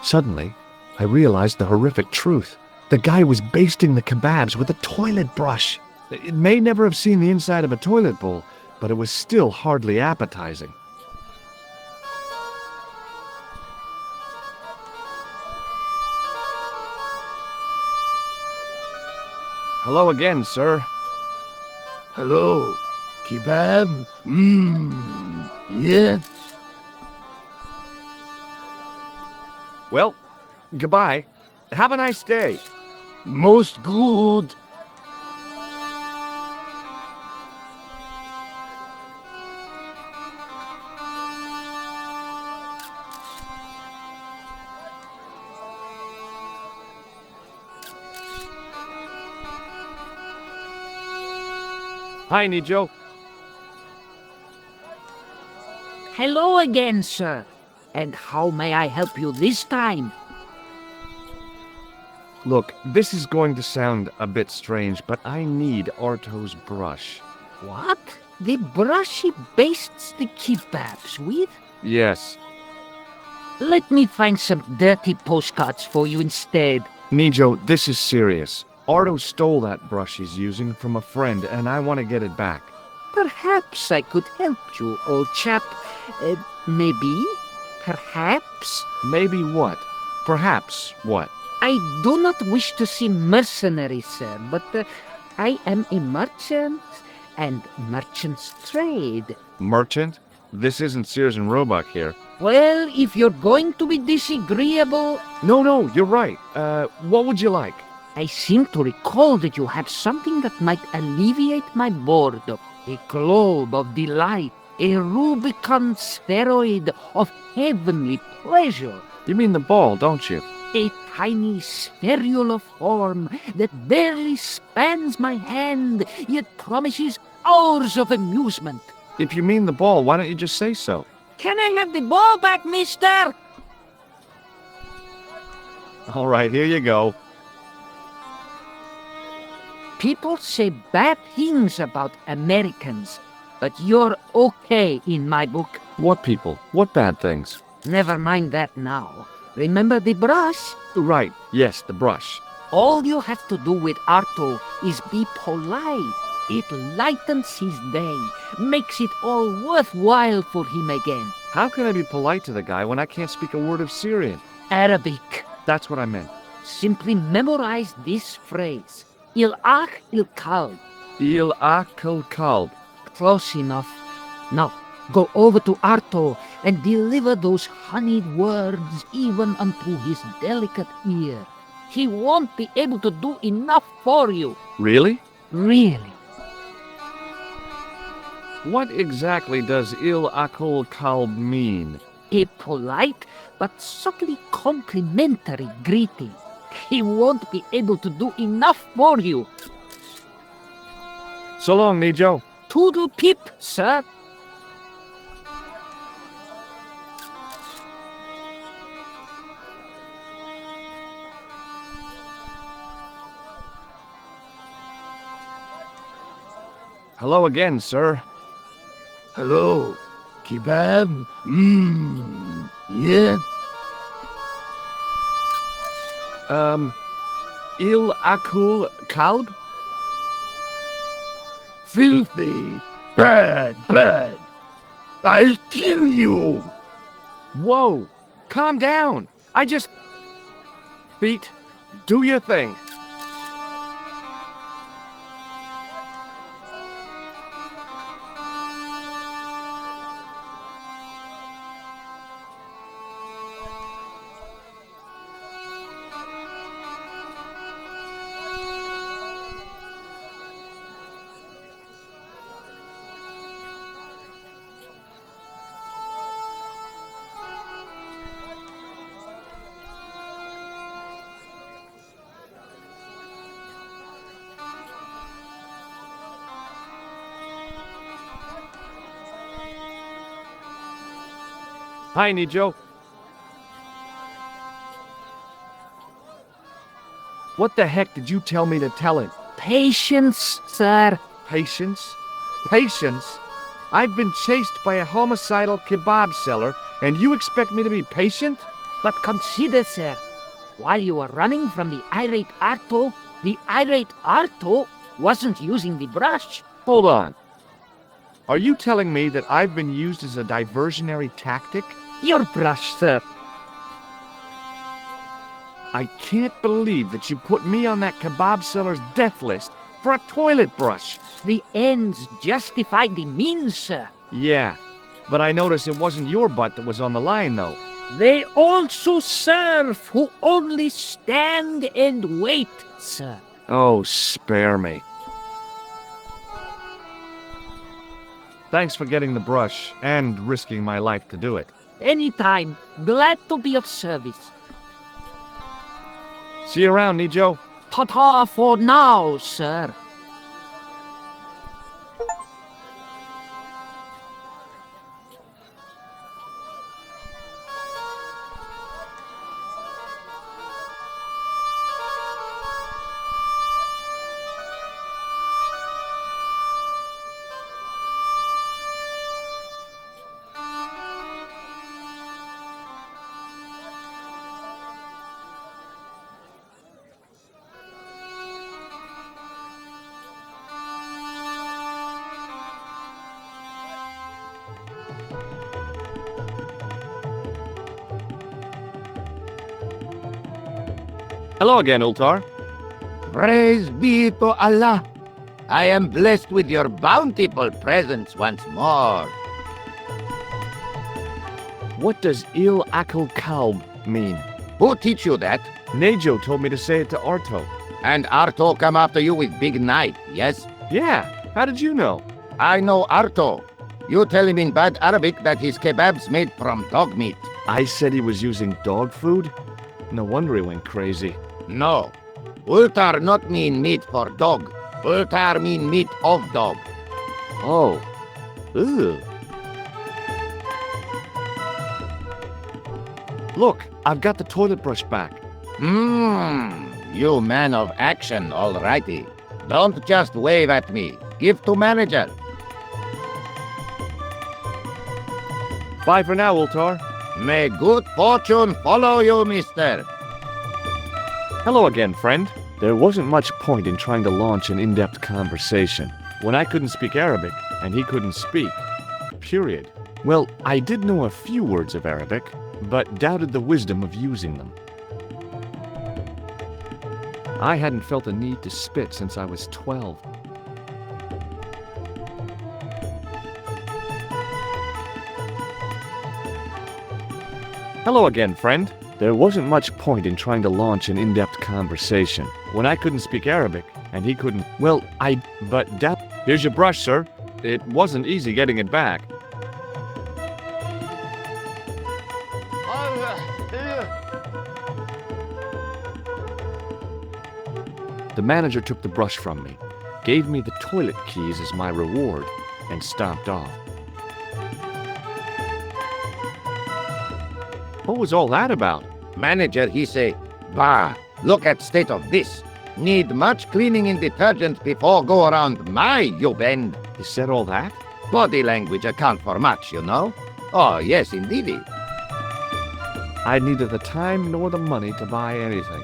Speaker 1: Suddenly, I realized the horrific truth. The guy was basting the kebabs with a toilet brush. It may never have seen the inside of a toilet bowl, but it was still hardly appetizing. Hello again, sir.
Speaker 5: Hello. Kebab? Yes.
Speaker 1: Well, goodbye. Have a nice day.
Speaker 5: Most good.
Speaker 1: Hi, Nico.
Speaker 2: Hello again, sir. And how may I help you this time?
Speaker 1: Look, this is going to sound a bit strange, but I need Arto's brush.
Speaker 2: What? The brush he bastes the kebabs with?
Speaker 1: Yes.
Speaker 2: Let me find some dirty postcards for you instead.
Speaker 1: Nico, this is serious. Arto stole that brush he's using from a friend, and I want to get it back.
Speaker 2: Perhaps I could help you, old chap. Maybe? Perhaps?
Speaker 1: Maybe what? Perhaps what?
Speaker 2: I do not wish to seem mercenary, sir, but I am a merchant, and merchants trade.
Speaker 1: Merchant? This isn't Sears and Roebuck here.
Speaker 2: Well, if you're going to be disagreeable...
Speaker 1: No, you're right. What would you like?
Speaker 2: I seem to recall that you have something that might alleviate my boredom. A globe of delight, a Rubicon spheroid of heavenly pleasure.
Speaker 1: You mean the ball, don't you?
Speaker 2: A tiny spherule of form that barely spans my hand, yet promises hours of amusement.
Speaker 1: If you mean the ball, why don't you just say so?
Speaker 2: Can I have the ball back, mister?
Speaker 1: All right, here you go.
Speaker 2: People say bad things about Americans, but you're okay in my book.
Speaker 1: What people? What bad things?
Speaker 2: Never mind that now. Remember the brush?
Speaker 1: Right, yes, the brush.
Speaker 2: All you have to do with Arto is be polite. It lightens his day, makes it all worthwhile for him again.
Speaker 1: How can I be polite to the guy when I can't speak a word of Syrian?
Speaker 2: Arabic.
Speaker 1: That's what I meant.
Speaker 2: Simply memorize this phrase. Il-ach il-kalb.
Speaker 1: Il-akal kalb.
Speaker 2: Close enough. Now, go over to Arto and deliver those honeyed words even unto his delicate ear. He won't be able to do enough for you.
Speaker 1: Really?
Speaker 2: Really.
Speaker 1: What exactly does il-akal kalb mean?
Speaker 2: A polite but subtly complimentary greeting. He won't be able to do enough for you.
Speaker 1: So long, Nico.
Speaker 2: Toodle pip, sir.
Speaker 1: Hello again, sir.
Speaker 5: Hello. Kebab? Yes.
Speaker 1: Il-akul kalb?
Speaker 5: filthy, bad, bad. I'll kill you.
Speaker 1: Whoa! Calm down! Feet, do your thing. Hi, Nico. What the heck did you tell me to tell him?
Speaker 2: Patience, sir.
Speaker 1: Patience? Patience? I've been chased by a homicidal kebab seller, and you expect me to be patient?
Speaker 2: But consider, sir, while you were running from the irate Arto wasn't using the brush.
Speaker 1: Hold on. Are you telling me that I've been used as a diversionary tactic?
Speaker 2: Your brush, sir.
Speaker 1: I can't believe that you put me on that kebab seller's death list for a toilet brush.
Speaker 2: The ends justified the means, sir.
Speaker 1: Yeah, but I noticed it wasn't your butt that was on the line, though.
Speaker 2: They also serve who only stand and wait, sir.
Speaker 1: Oh, spare me. Thanks for getting the brush and risking my life to do it.
Speaker 2: Anytime. Glad to be of service.
Speaker 1: See you around, Nico.
Speaker 2: Ta-ta for now, sir.
Speaker 1: Hello again, Ultar.
Speaker 6: Praise be to Allah. I am blessed with your bountiful presence once more.
Speaker 1: What does Il Akal Kalb mean?
Speaker 6: Who teach you that?
Speaker 1: Nejo told me to say it to Arto.
Speaker 6: And Arto come after you with big knife, yes?
Speaker 1: Yeah, how did you know?
Speaker 6: I know Arto. You tell him in bad Arabic that his kebab's made from dog meat.
Speaker 1: I said he was using dog food? No wonder he went crazy.
Speaker 6: No. Ultar not mean meat for dog. Ultar mean meat of dog.
Speaker 1: Oh. Ugh. Look, I've got the toilet brush back.
Speaker 6: You man of action, alrighty. Don't just wave at me. Give to manager.
Speaker 1: Bye for now, Ultar.
Speaker 6: May good fortune follow you, mister.
Speaker 1: Hello again, friend. There wasn't much point in trying to launch an in-depth conversation when I couldn't speak Arabic and he couldn't speak. Period. Well, I did know a few words of Arabic, but doubted the wisdom of using them. I hadn't felt a need to spit since I was 12. Hello again, friend. There wasn't much point in trying to launch an in-depth conversation when I couldn't speak Arabic and he couldn't. Well, Here's your brush, sir. It wasn't easy getting it back. The manager took the brush from me, gave me the toilet keys as my reward, and stomped off. What was all that about?
Speaker 6: Manager, he say, bah, look at state of this. Need much cleaning in detergent before go around my you bend.
Speaker 1: He said all that?
Speaker 6: Body language account for much, you know. Oh, yes, indeedy.
Speaker 1: I had neither the time nor the money to buy anything.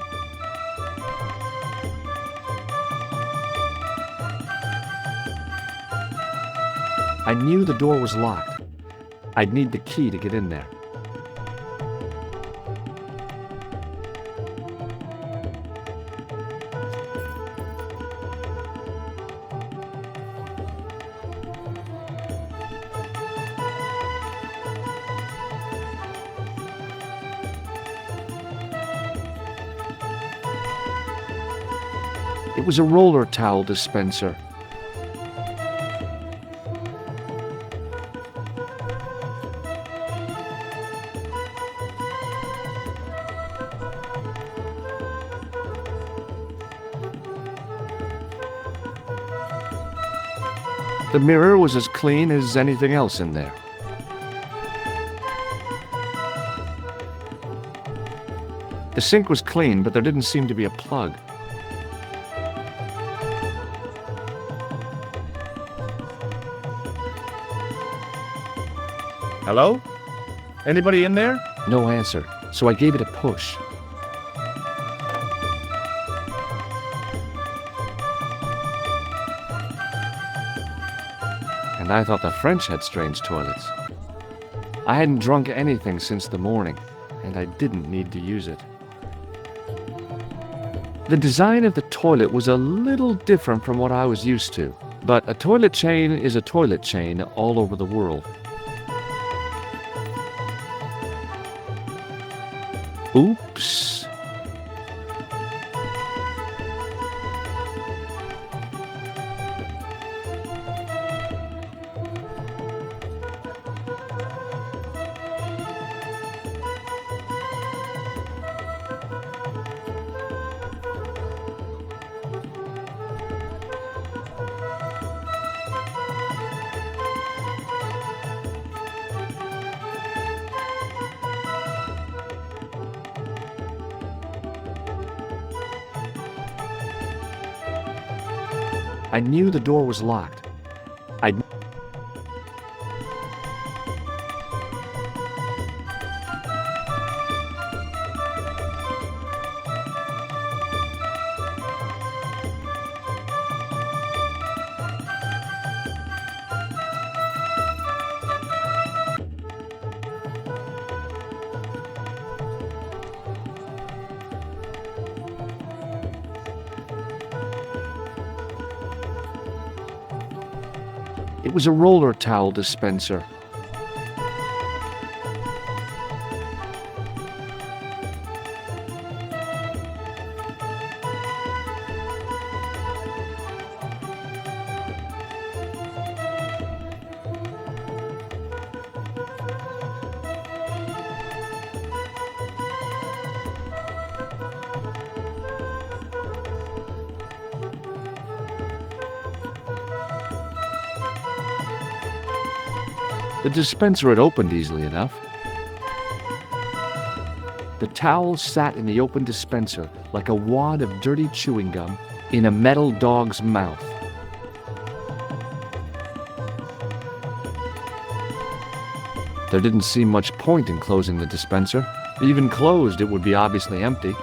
Speaker 1: I knew the door was locked. I'd need the key to get in there. It was a roller towel dispenser. The mirror was as clean as anything else in there. The sink was clean, but there didn't seem to be a plug.
Speaker 5: Hello? Anybody in there?
Speaker 1: No answer, so I gave it a push. And I thought the French had strange toilets. I hadn't drunk anything since the morning, and I didn't need to use it. The design of the toilet was a little different from what I was used to, but a toilet chain is a toilet chain all over the world. Oops. I knew the door was locked. I'd... It was a roller towel dispenser. The dispenser had opened easily enough. The towel sat in the open dispenser like a wad of dirty chewing gum in a metal dog's mouth. There didn't seem much point in closing the dispenser. Even closed, it would be obviously empty.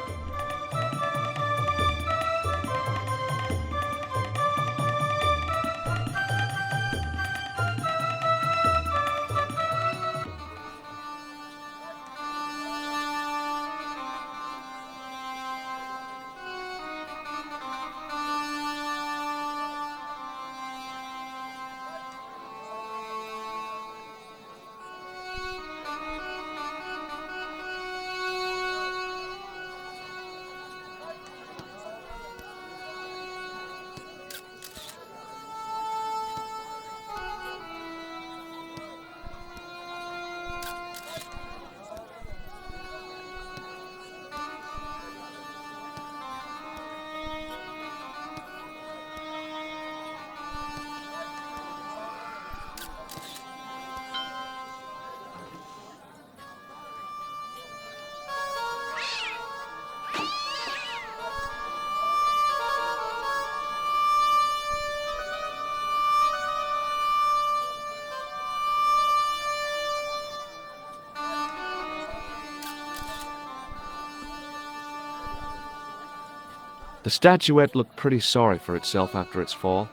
Speaker 1: The statuette looked pretty sorry for itself after its fall,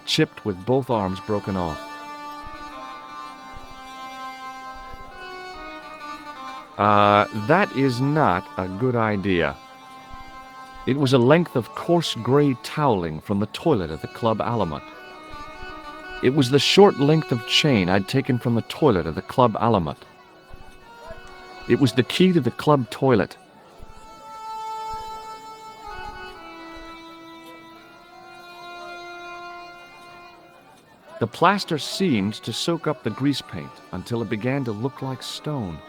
Speaker 1: chipped with both arms broken off. That is not a good idea. It was a length of coarse gray toweling from the toilet at the Club Alamut. It was the short length of chain I'd taken from the toilet at the Club Alamut. It was the key to the club toilet. The plaster seemed to soak up the grease paint until it began to look like stone.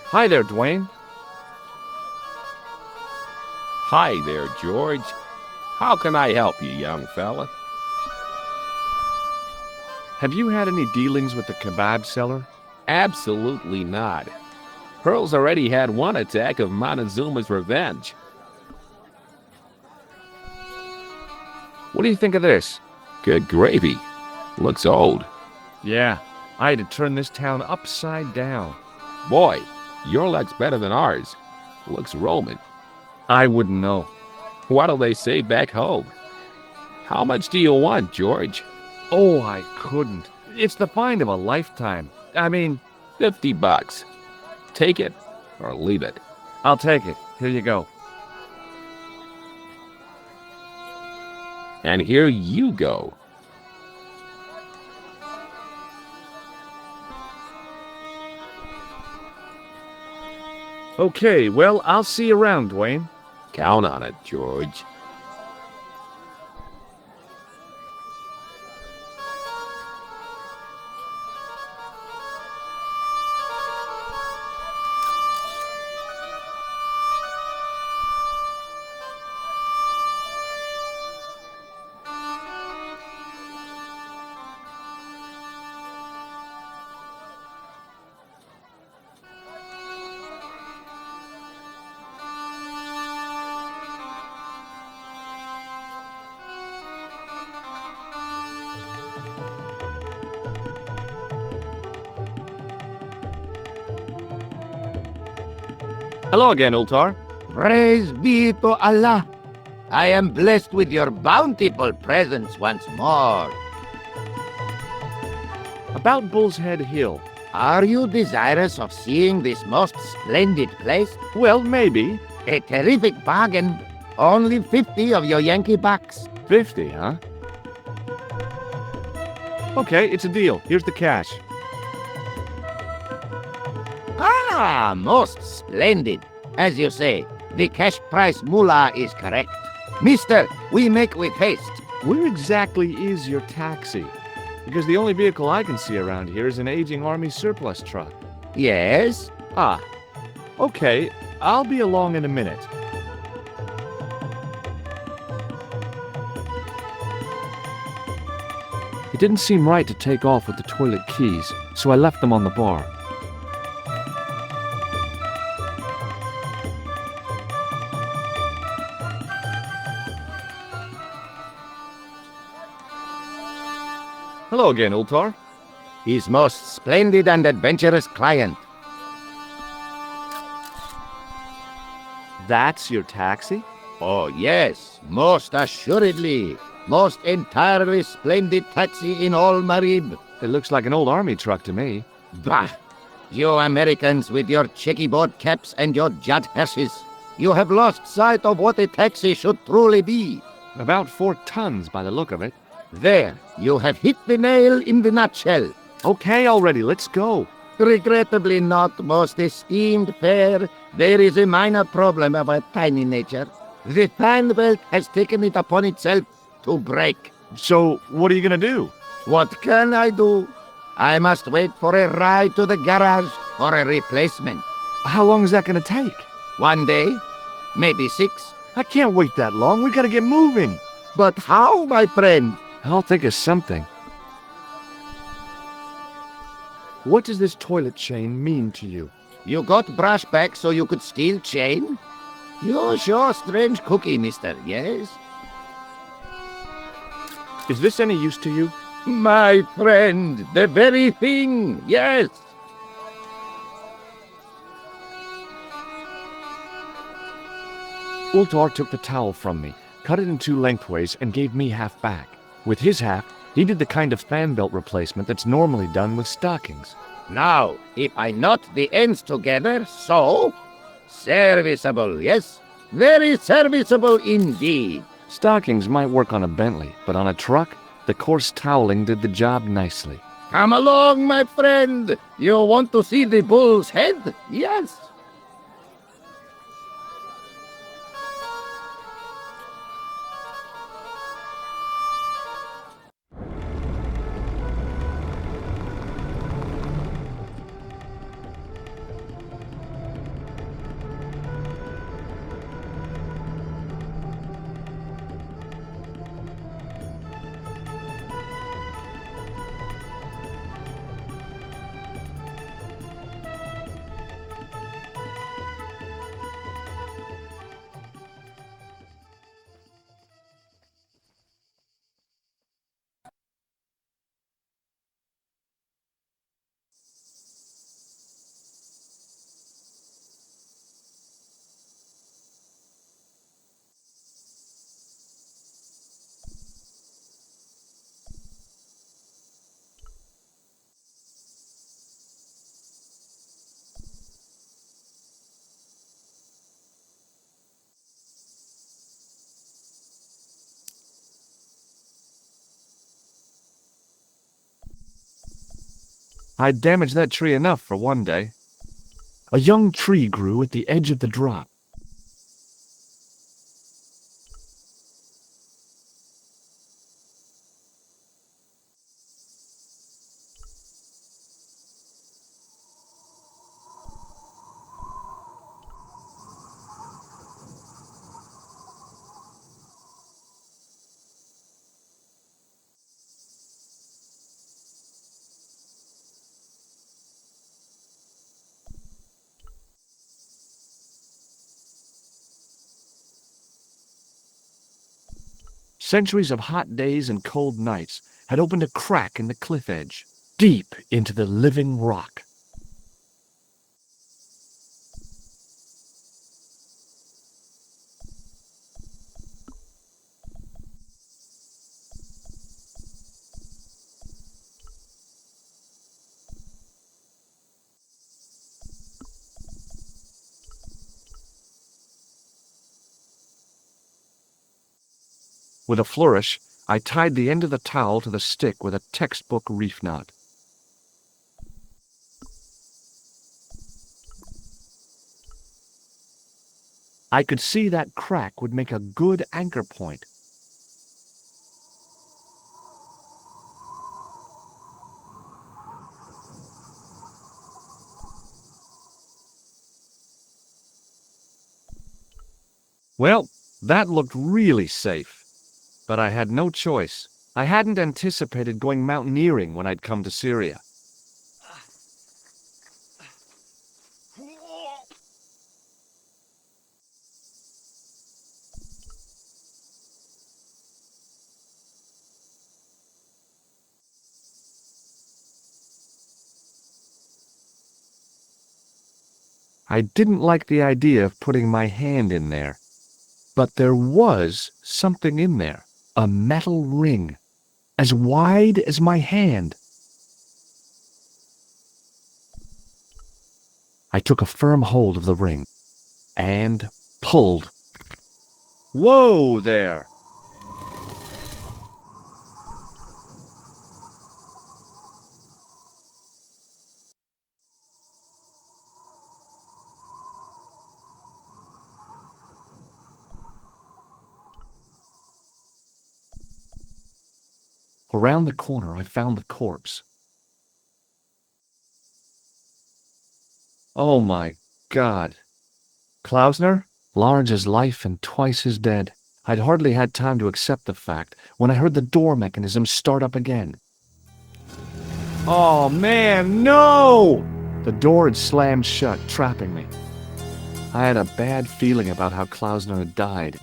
Speaker 1: Hi there, Dwayne.
Speaker 3: Hi there, George. How can I help you, young fella?
Speaker 1: Have you had any dealings with the kebab seller?
Speaker 3: Absolutely not. Pearl's already had one attack of Montezuma's revenge.
Speaker 1: What do you think of this?
Speaker 3: Good gravy. Looks old.
Speaker 1: Yeah, I had to turn this town upside down.
Speaker 3: Boy, your luck's better than ours. Looks Roman.
Speaker 1: I wouldn't know.
Speaker 3: What'll they say back home? How much do you want, George?
Speaker 1: Oh, I couldn't. It's the find of a lifetime. I mean,
Speaker 3: $50. Take it or leave it.
Speaker 1: I'll take it. Here you go.
Speaker 3: And here you go.
Speaker 1: Okay, well, I'll see you around, Dwayne.
Speaker 3: Count on it, George.
Speaker 1: Hello again, Ultar.
Speaker 6: Praise be to Allah. I am blessed with your bountiful presence once more.
Speaker 1: About Bull's Head Hill.
Speaker 6: Are you desirous of seeing this most splendid place?
Speaker 1: Well, maybe.
Speaker 6: A terrific bargain. Only 50 of your Yankee bucks.
Speaker 1: 50, huh? Okay, it's a deal. Here's the cash.
Speaker 6: Ah, most splendid. As you say, the cash price mullah is correct. Mister, we make with haste.
Speaker 1: Where exactly is your taxi? Because the only vehicle I can see around here is an aging army surplus truck.
Speaker 6: Yes?
Speaker 1: Ah, okay. I'll be along in a minute. It didn't seem right to take off with the toilet keys, so I left them on the bar. Hello again, Ultar.
Speaker 6: His most splendid and adventurous client.
Speaker 1: That's your taxi?
Speaker 6: Oh, yes, most assuredly. Most entirely splendid taxi in all Marib.
Speaker 1: It looks like an old army truck to me.
Speaker 6: Bah! You Americans with your checkerboard caps and your judd hearses. You have lost sight of what a taxi should truly be.
Speaker 1: About 4 tons by the look of it.
Speaker 6: There, you have hit the nail in the nutshell.
Speaker 1: Okay, already, let's go.
Speaker 6: Regrettably not, most esteemed fair. There is a minor problem of a tiny nature. The fan belt has taken it upon itself to break.
Speaker 1: So, what are you gonna do?
Speaker 6: What can I do? I must wait for a ride to the garage for a replacement.
Speaker 1: How long is that gonna take?
Speaker 6: 1 day, maybe 6.
Speaker 1: I can't wait that long. We gotta get moving.
Speaker 6: But how, my friend?
Speaker 1: I'll think of something. What does this toilet chain mean to you?
Speaker 6: You got brush back so you could steal chain? You're sure strange cookie, mister, yes?
Speaker 1: Is this any use to you?
Speaker 6: My friend, the very thing, yes.
Speaker 1: Ultar took the towel from me, cut it in two lengthways, and gave me half back. With his half, he did the kind of fan belt replacement that's normally done with stockings.
Speaker 6: Now, if I knot the ends together, so... Serviceable, yes? Very serviceable indeed.
Speaker 1: Stockings might work on a Bentley, but on a truck, the coarse toweling did the job nicely.
Speaker 6: Come along, my friend. You want to see the bull's head? Yes.
Speaker 1: I'd damaged that tree enough for one day. A young tree grew at the edge of the drop. Centuries of hot days and cold nights had opened a crack in the cliff edge, deep into the living rock. With a flourish, I tied the end of the towel to the stick with a textbook reef knot. I could see that crack would make a good anchor point. Well, that looked really safe. But I had no choice. I hadn't anticipated going mountaineering when I'd come to Syria. I didn't like the idea of putting my hand in there. But there was something in there. A metal ring, as wide as my hand. I took a firm hold of the ring and pulled. Whoa there! Around the corner, I found the corpse. Oh my God. Klausner? Large as life and twice as dead. I'd hardly had time to accept the fact when I heard the door mechanism start up again. Oh man, no! The door had slammed shut, trapping me. I had a bad feeling about how Klausner had died.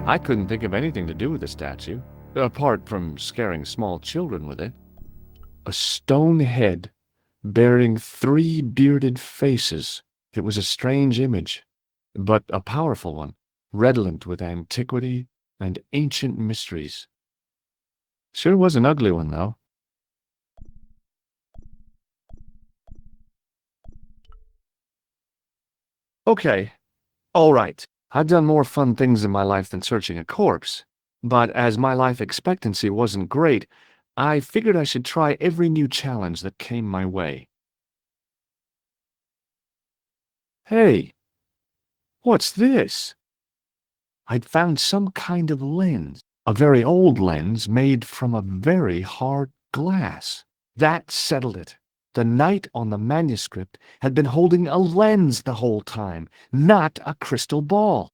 Speaker 1: I couldn't think of anything to do with the statue, apart from scaring small children with it. A stone head bearing 3 bearded faces It was a strange image, but a powerful one, redolent with antiquity and ancient mysteries. Sure was an ugly one, though. Okay, all right. I've done more fun things in my life than searching a corpse, but as my life expectancy wasn't great, I figured I should try every new challenge that came my way. Hey, what's this? I'd found some kind of lens, a very old lens made from a very hard glass. That settled it. The knight on the manuscript had been holding a lens the whole time, not a crystal ball.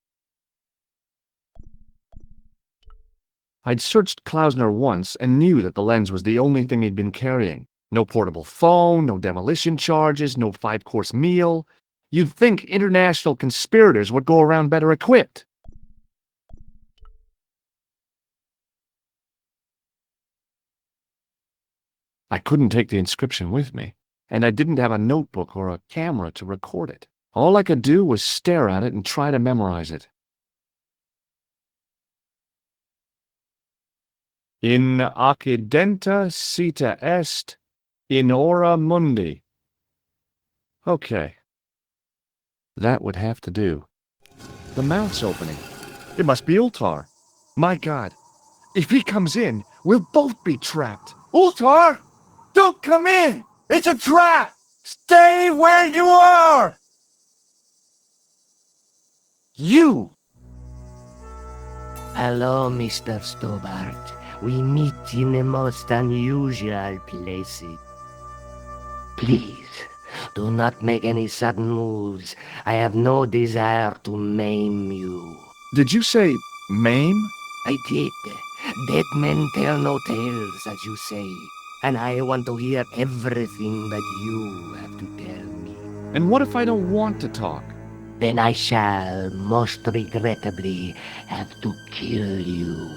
Speaker 1: I'd searched Klausner once and knew that the lens was the only thing he'd been carrying. No portable phone, no demolition charges, no 5-course meal. You'd think international conspirators would go around better equipped. I couldn't take the inscription with me, and I didn't have a notebook or a camera to record it. All I could do was stare at it and try to memorize it. In accidenta sita est, in ora mundi. Okay. That would have to do. The mouth's opening. It must be Ultar. My God. If he comes in, we'll both be trapped.
Speaker 5: Ultar! Don't come in! It's a trap! Stay where you are!
Speaker 1: You!
Speaker 8: Hello, Mr. Stobbart. We meet in the most unusual places. Please, do not make any sudden moves. I have no desire to maim you.
Speaker 1: Did you say maim?
Speaker 8: I did. Dead men tell no tales, as you say. And I want to hear everything that you have to tell me.
Speaker 1: And what if I don't want to talk?
Speaker 8: Then I shall, most regrettably, have to kill you.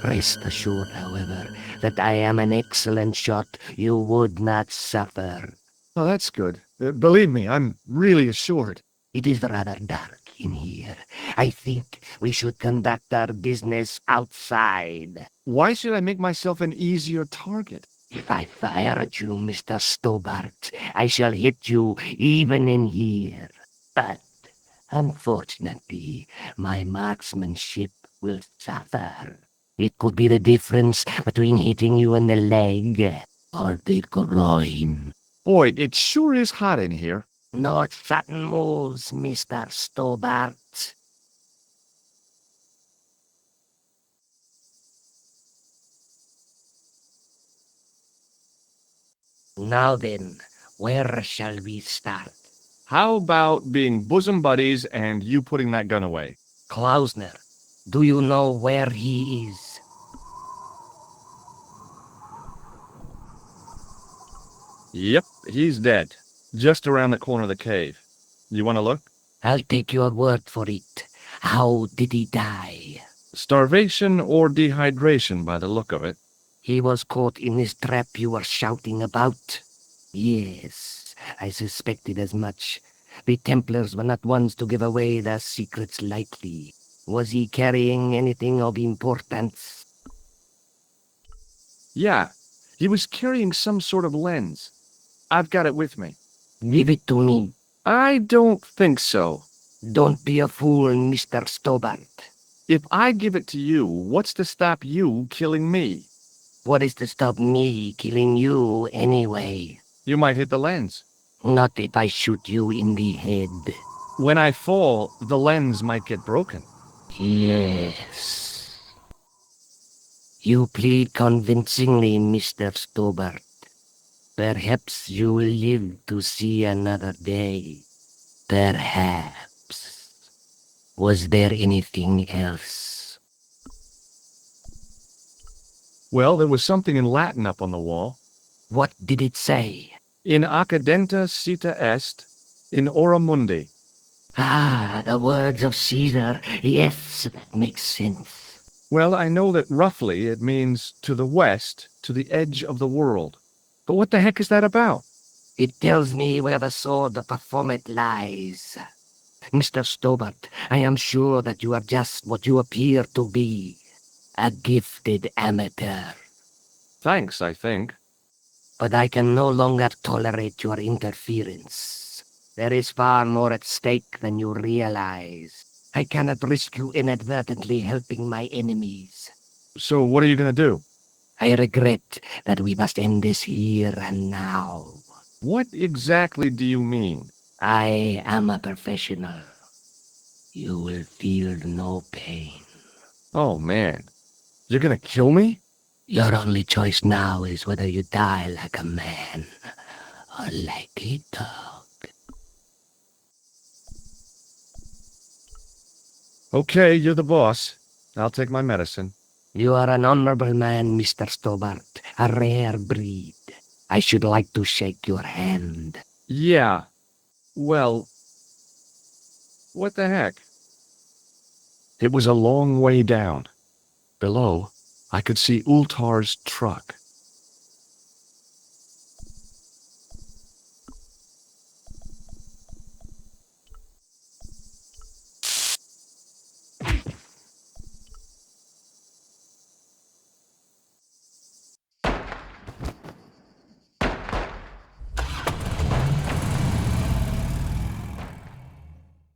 Speaker 8: Rest assured, however, that I am an excellent shot you would not suffer.
Speaker 1: Oh, that's good. Believe me, I'm really assured.
Speaker 8: It is rather dark in here. I think we should conduct our business outside.
Speaker 1: Why should I make myself an easier target?
Speaker 8: If I fire at you, Mr. Stobbart, I shall hit you even in here. But, unfortunately, my marksmanship will suffer. It could be the difference between hitting you in the leg or the groin.
Speaker 1: Boy, it sure is hot in here.
Speaker 8: No sudden moves, Mr. Stobbart. Now then, where shall we start?
Speaker 1: How about being bosom buddies and you putting that gun away?
Speaker 8: Klausner, do you know where he is?
Speaker 1: Yep, he's dead. Just around the corner of the cave. You want to look?
Speaker 8: I'll take your word for it. How did he die?
Speaker 1: Starvation or dehydration by the look of it.
Speaker 8: He was caught in this trap you were shouting about? Yes, I suspected as much. The Templars were not ones to give away their secrets lightly. Was he carrying anything of importance?
Speaker 1: Yeah, he was carrying some sort of lens. I've got it with me.
Speaker 8: Give it to me.
Speaker 1: I don't think so.
Speaker 8: Don't be a fool, Mr. Stobbart.
Speaker 1: If I give it to you, what's to stop you killing me?
Speaker 8: What is to stop me killing you anyway?
Speaker 1: You might hit the lens.
Speaker 8: Not if I shoot you in the head.
Speaker 1: When I fall, the lens might get broken.
Speaker 8: Yes. You plead convincingly, Mr. Stobbart. Perhaps you will live to see another day. Perhaps. Was there anything else?
Speaker 1: Well, there was something in Latin up on the wall.
Speaker 8: What did it say?
Speaker 1: In accidenta sita est, in ora mundi.
Speaker 8: Ah, the words of Caesar. Yes, that makes sense.
Speaker 1: Well, I know that roughly it means to the west, to the edge of the world. But what the heck is that about?
Speaker 8: It tells me where the sword of Baphomet lies. Mr. Stobbart, I am sure that you are just what you appear to be. A gifted amateur.
Speaker 1: Thanks, I think.
Speaker 8: But I can no longer tolerate your interference. There is far more at stake than you realize. I cannot risk you inadvertently helping my enemies.
Speaker 1: So what are you gonna do?
Speaker 8: I regret that we must end this here and now.
Speaker 1: What exactly do you mean?
Speaker 8: I am a professional. You will feel no pain.
Speaker 1: Oh, man. You're gonna kill me?
Speaker 8: Your only choice now is whether you die like a man or like a dog.
Speaker 1: Okay, you're the boss. I'll take my medicine.
Speaker 8: You are an honorable man, Mr. Stobbart, a rare breed. I should like to shake your hand.
Speaker 1: Yeah. Well, what the heck? It was a long way down. Below, I could see Ultar's truck.